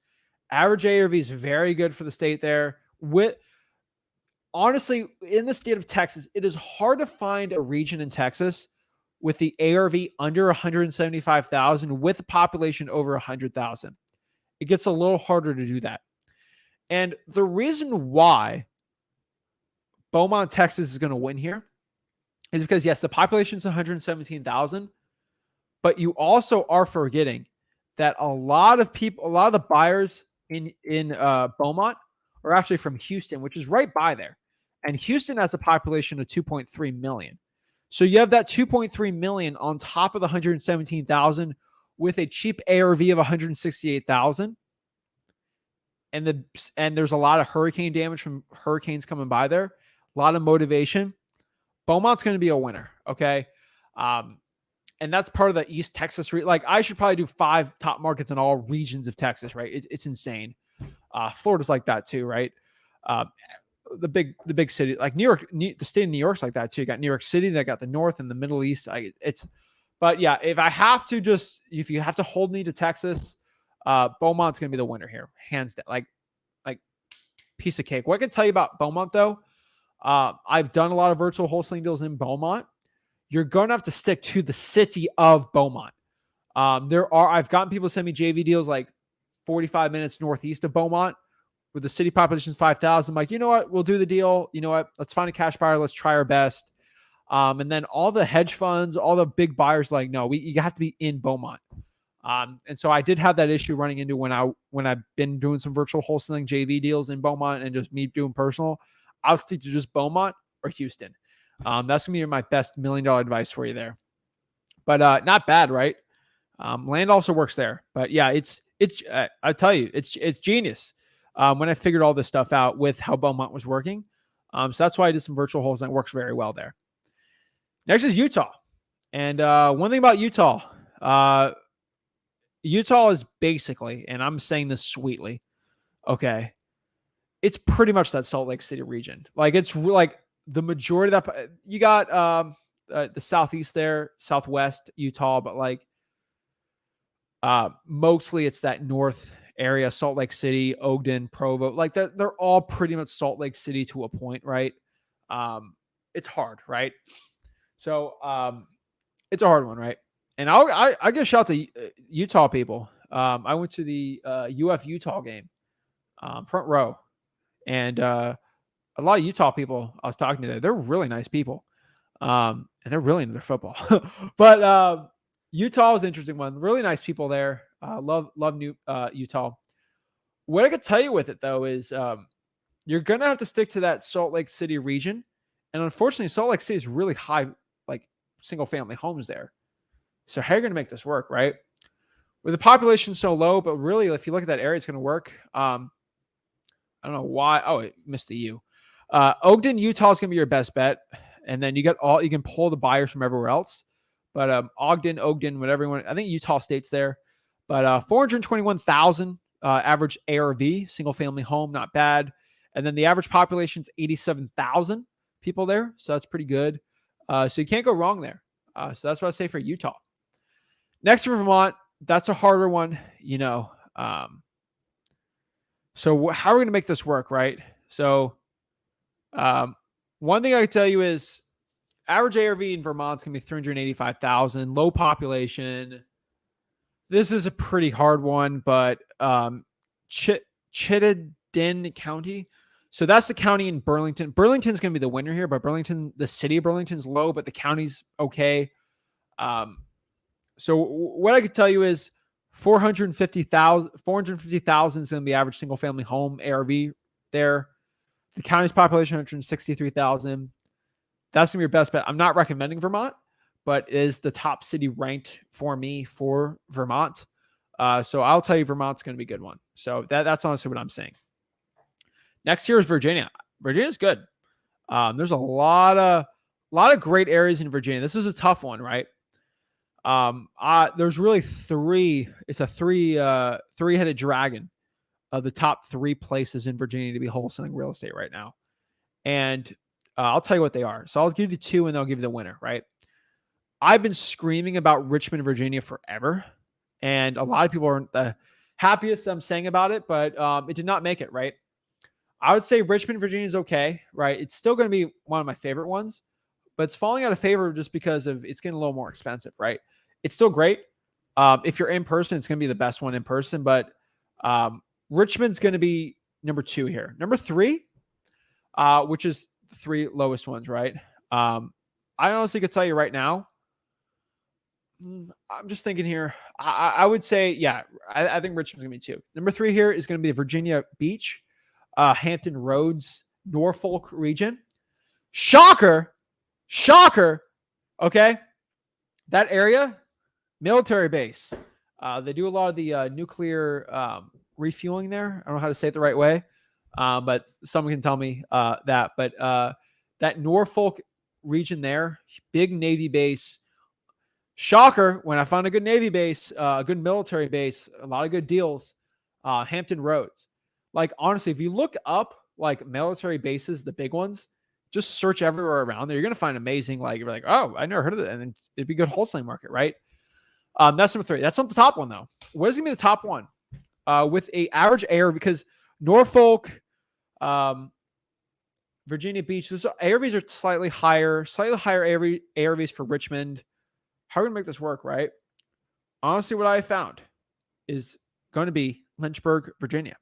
average ARV is very good for the state there. Honestly, in the state of Texas, it is hard to find a region in Texas with the ARV under 175,000 with a population over 100,000. It gets a little harder to do that. And the reason why Beaumont, Texas is going to win here is because, yes, the population is 117,000, but you also are forgetting that a lot of the buyers in Beaumont are actually from Houston, which is right by there. And Houston has a population of 2.3 million. So you have that 2.3 million on top of the 117,000 with a cheap ARV of 168,000. And there's a lot of hurricane damage from hurricanes coming by there. A lot of motivation. Beaumont's going to be a winner. Okay. And that's part of the East Texas. Like, I should probably do 5 top markets in all regions of Texas, right? It's insane. Florida's like that too, right? The big city, like New York, the state of New York's like that too. You got New York City, they got the North and the Middle East. But yeah, if you have to hold me to Texas, Beaumont's going to be the winner here, hands down. Like piece of cake. What I can tell you about Beaumont though, I've done a lot of virtual wholesaling deals in Beaumont. You're going to have to stick to the city of Beaumont. I've gotten people to send me JV deals like 45 minutes northeast of Beaumont, where the city population is 5,000. I'm like, you know what? We'll do the deal. You know what? Let's find a cash buyer. Let's try our best. And then all the hedge funds, all the big buyers, like, no, you have to be in Beaumont. And so I did have that issue running into when I've been doing some virtual wholesaling JV deals in Beaumont and just me doing personal. I'll stick to just Beaumont or Houston. That's gonna be my best $1 million advice for you there. But not bad, right? Land also works there. But yeah, I tell you, it's genius. When I figured all this stuff out with how Beaumont was working. So that's why I did some virtual wholesaling. It works very well there. Next is Utah. And one thing about Utah is basically, and I'm saying this sweetly, okay, it's pretty much that Salt Lake City region. Like it's like the majority of that. You got the southeast there, southwest Utah, but like mostly it's that north area, Salt Lake City, Ogden, Provo. Like they're all pretty much Salt Lake City to a point, right? It's hard, right? So it's a hard one, right? And I give a shout to Utah people. I went to the UF Utah game, front row, and a lot of Utah people I was talking to there, they're really nice people, and they're really into their football. But Utah is an interesting one. Really nice people there. Love Utah. What I could tell you with it though is you're gonna have to stick to that Salt Lake City region, and unfortunately, Salt Lake City is really high, like single family homes there. So how are you gonna make this work, right? With the population so low, but really, if you look at that area, it's gonna work. I don't know why. Oh, it missed the U. Ogden, Utah is gonna be your best bet, and then you can pull the buyers from everywhere else. But Ogden, whatever you want. I think Utah State's there. But 421,000 average ARV, single family home, not bad. And then the average population's 87,000 people there, so that's pretty good. So you can't go wrong there. So that's what I say for Utah. Next to Vermont, that's a harder one, you know. So how are we going to make this work, right? So one thing I can tell you is average ARV in Vermont's going to be 385,000, low population. This is a pretty hard one, but Chittenden County. So that's the county in Burlington. Burlington's going to be the winner here, but the city of Burlington's low, but the county's okay. So what I could tell you is 450,000 is going to be average single family home ARV there. The county's population 163,000. That's going to be your best bet. I'm not recommending Vermont, but is the top city ranked for me for Vermont. So I'll tell you Vermont's going to be a good one. So that's honestly what I'm saying. Next here is Virginia. Virginia's good. There's a lot of great areas in Virginia. This is a tough one, right? There's really three. It's a three-headed dragon of the top three places in Virginia to be wholesaling real estate right now. And I'll tell you what they are. So I'll give you two and I'll give you the winner, right? I've been screaming about Richmond, Virginia forever. And a lot of people aren't the happiest I'm saying about it, but it did not make it, right? I would say Richmond, Virginia is okay, right? It's still going to be one of my favorite ones, but it's falling out of favor just because of it's getting a little more expensive, right? It's still great. If you're in person, it's going to be the best one in person, but Richmond's going to be number 2 here. Number 3, which is the 3 lowest ones, right? I honestly could tell you right now, I'm just thinking here. I would say, yeah, I think Richmond's going to be 2. Number 3 here is going to be Virginia Beach, Hampton Roads, Norfolk region. Shocker. Okay. That area, military base. They do a lot of the nuclear refueling there. I don't know how to say it the right way, but someone can tell me that. But that Norfolk region there, big Navy base. Shocker, when I found a good Navy base, a good military base, a lot of good deals, Hampton Roads. Like, honestly, if you look up, like, military bases, the big ones, just search everywhere around there. You're going to find amazing, like, you're like, oh, I never heard of it. And it'd be a good wholesaling market, right? That's number 3. That's not the top one, though. What is going to be the top one? With a average ARV, because Norfolk, Virginia Beach, those ARVs are slightly higher ARVs for Richmond. How are we going to make this work, right? Honestly, what I found is going to be Lynchburg, Virginia.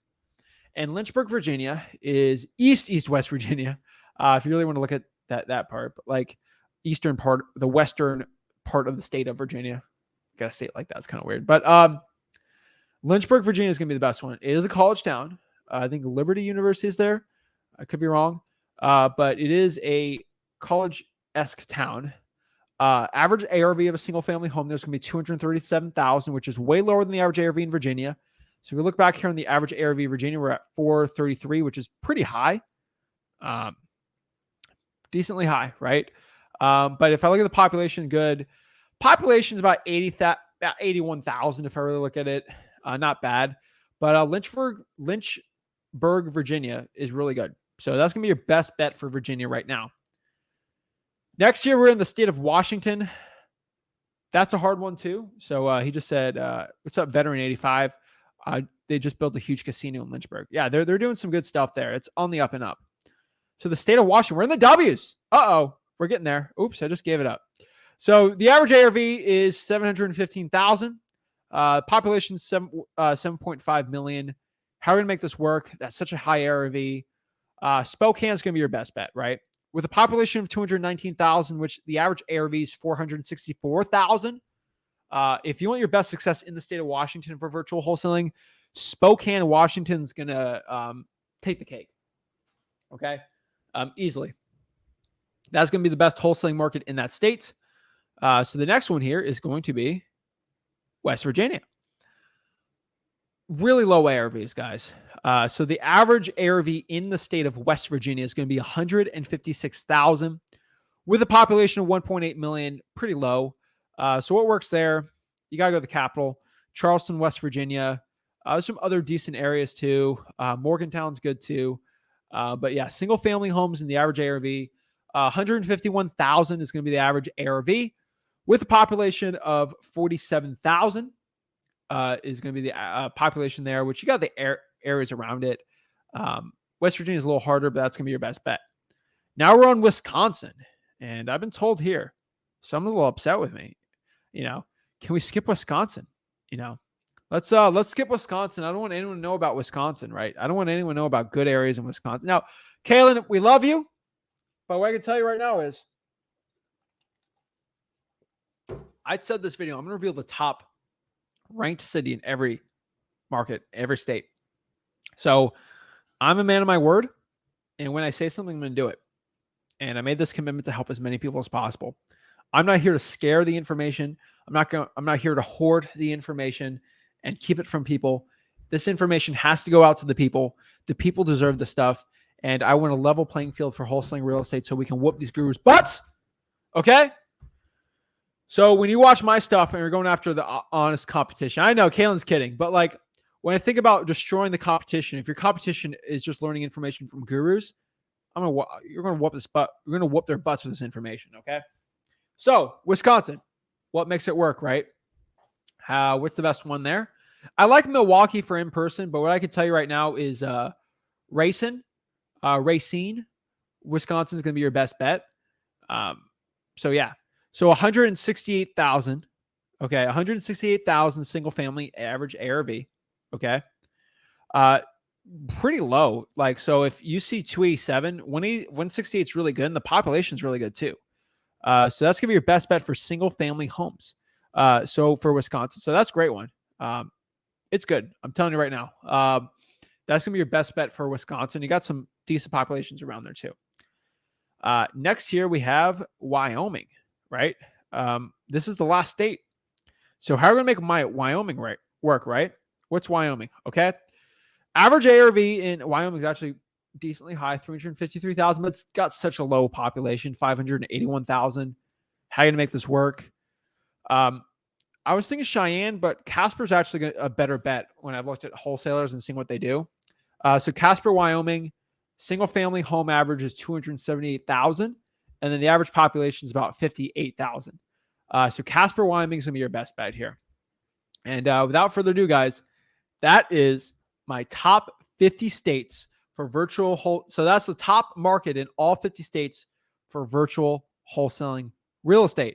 And Lynchburg, Virginia is West Virginia. If you really want to look at that part, but like eastern part, the western part of the state of Virginia. Gotta say it like that. It's kind of weird. But Lynchburg, Virginia is going to be the best one. It is a college town. I think Liberty University is there. I could be wrong. But it is a college-esque town. Average ARV of a single family home, there's going to be 237,000, which is way lower than the average ARV in Virginia. So if we look back here on the average ARV in Virginia, we're at 433, which is pretty high. Decently high, right? But if I look at the population, good. Population's about 81,000 if I really look at it. Not bad. But Lynchburg Lynchburg, Virginia is really good. So that's going to be your best bet for Virginia right now. Next year, we're in the state of Washington. That's a hard one too. So he just said, what's up, Veteran 85? They just built a huge casino in Lynchburg. Yeah, they're doing some good stuff there. It's on the up and up. So the state of Washington, we're in the W's. Uh-oh, we're getting there. Oops, I just gave it up. So the average ARV is 715,000. Population 7.5 million. How are we going to make this work? That's such a high ARV. Spokane is going to be your best bet, right? With a population of 219,000, which the average ARV is 464,000. If you want your best success in the state of Washington for virtual wholesaling, Spokane, Washington is going to take the cake. Okay? Easily. That's going to be the best wholesaling market in that state. So the next one here is going to be West Virginia. Really low ARVs, guys. So the average ARV in the state of West Virginia is going to be 156,000 with a population of 1.8 million, pretty low. So what works there? You got to go to the capital, Charleston, West Virginia. There's some other decent areas too. Morgantown's good too. But yeah, single family homes in the average ARV, 151,000 is going to be the average ARV with a population of 47,000 is going to be the population there, which you got the areas around it. West Virginia is a little harder, but that's going to be your best bet. Now we're on Wisconsin, and I've been told here, someone's a little upset with me. Can we skip Wisconsin? Let's skip Wisconsin. I don't want anyone to know about Wisconsin, right? I don't want anyone to know about good areas in Wisconsin. Now, Kaylin, we love you, but what I can tell you right now is, I said this video, I'm going to reveal the top ranked city in every market, every state. So I'm a man of my word. And when I say something, I'm going to do it. And I made this commitment to help as many people as possible. I'm not here to scare the information. I'm not here to hoard the information and keep it from people. This information has to go out to the people. The people deserve the stuff. And I want a level playing field for wholesaling real estate so we can whoop these gurus' butts. Okay? So when you watch my stuff and you're going after the honest competition, I know Kaylin's kidding, but like when I think about destroying the competition, if your competition is just learning information from gurus, you're going to whoop this butt. You're going to whoop their butts with this information. Okay. So Wisconsin, what makes it work, right? What's the best one there? I like Milwaukee for in person, but what I can tell you right now is Racine, Wisconsin is going to be your best bet. So yeah. So 168,000. Okay. 168,000 single family average ARV. Okay. Pretty low. Like, so if you see 287, 168 is really good. And the population is really good too. So that's going to be your best bet for single family homes. So for Wisconsin. So that's a great one. It's good. I'm telling you right now. That's going to be your best bet for Wisconsin. You got some decent populations around there too. Next here we have Wyoming. Right? This is the last state. So how are we going to make Wyoming work, right? What's Wyoming? Okay. Average ARV in Wyoming is actually decently high, 353,000, but it's got such a low population, 581,000. How are you going to make this work? I was thinking Cheyenne, but Casper's actually a better bet when I've looked at wholesalers and seeing what they do. So Casper, Wyoming, single family home average is 278,000. And then the average population is about 58,000. So Casper, Wyoming is going to be your best bet here. And without further ado, guys, that is my top 50 states for virtual So that's the top market in all 50 states for virtual wholesaling real estate.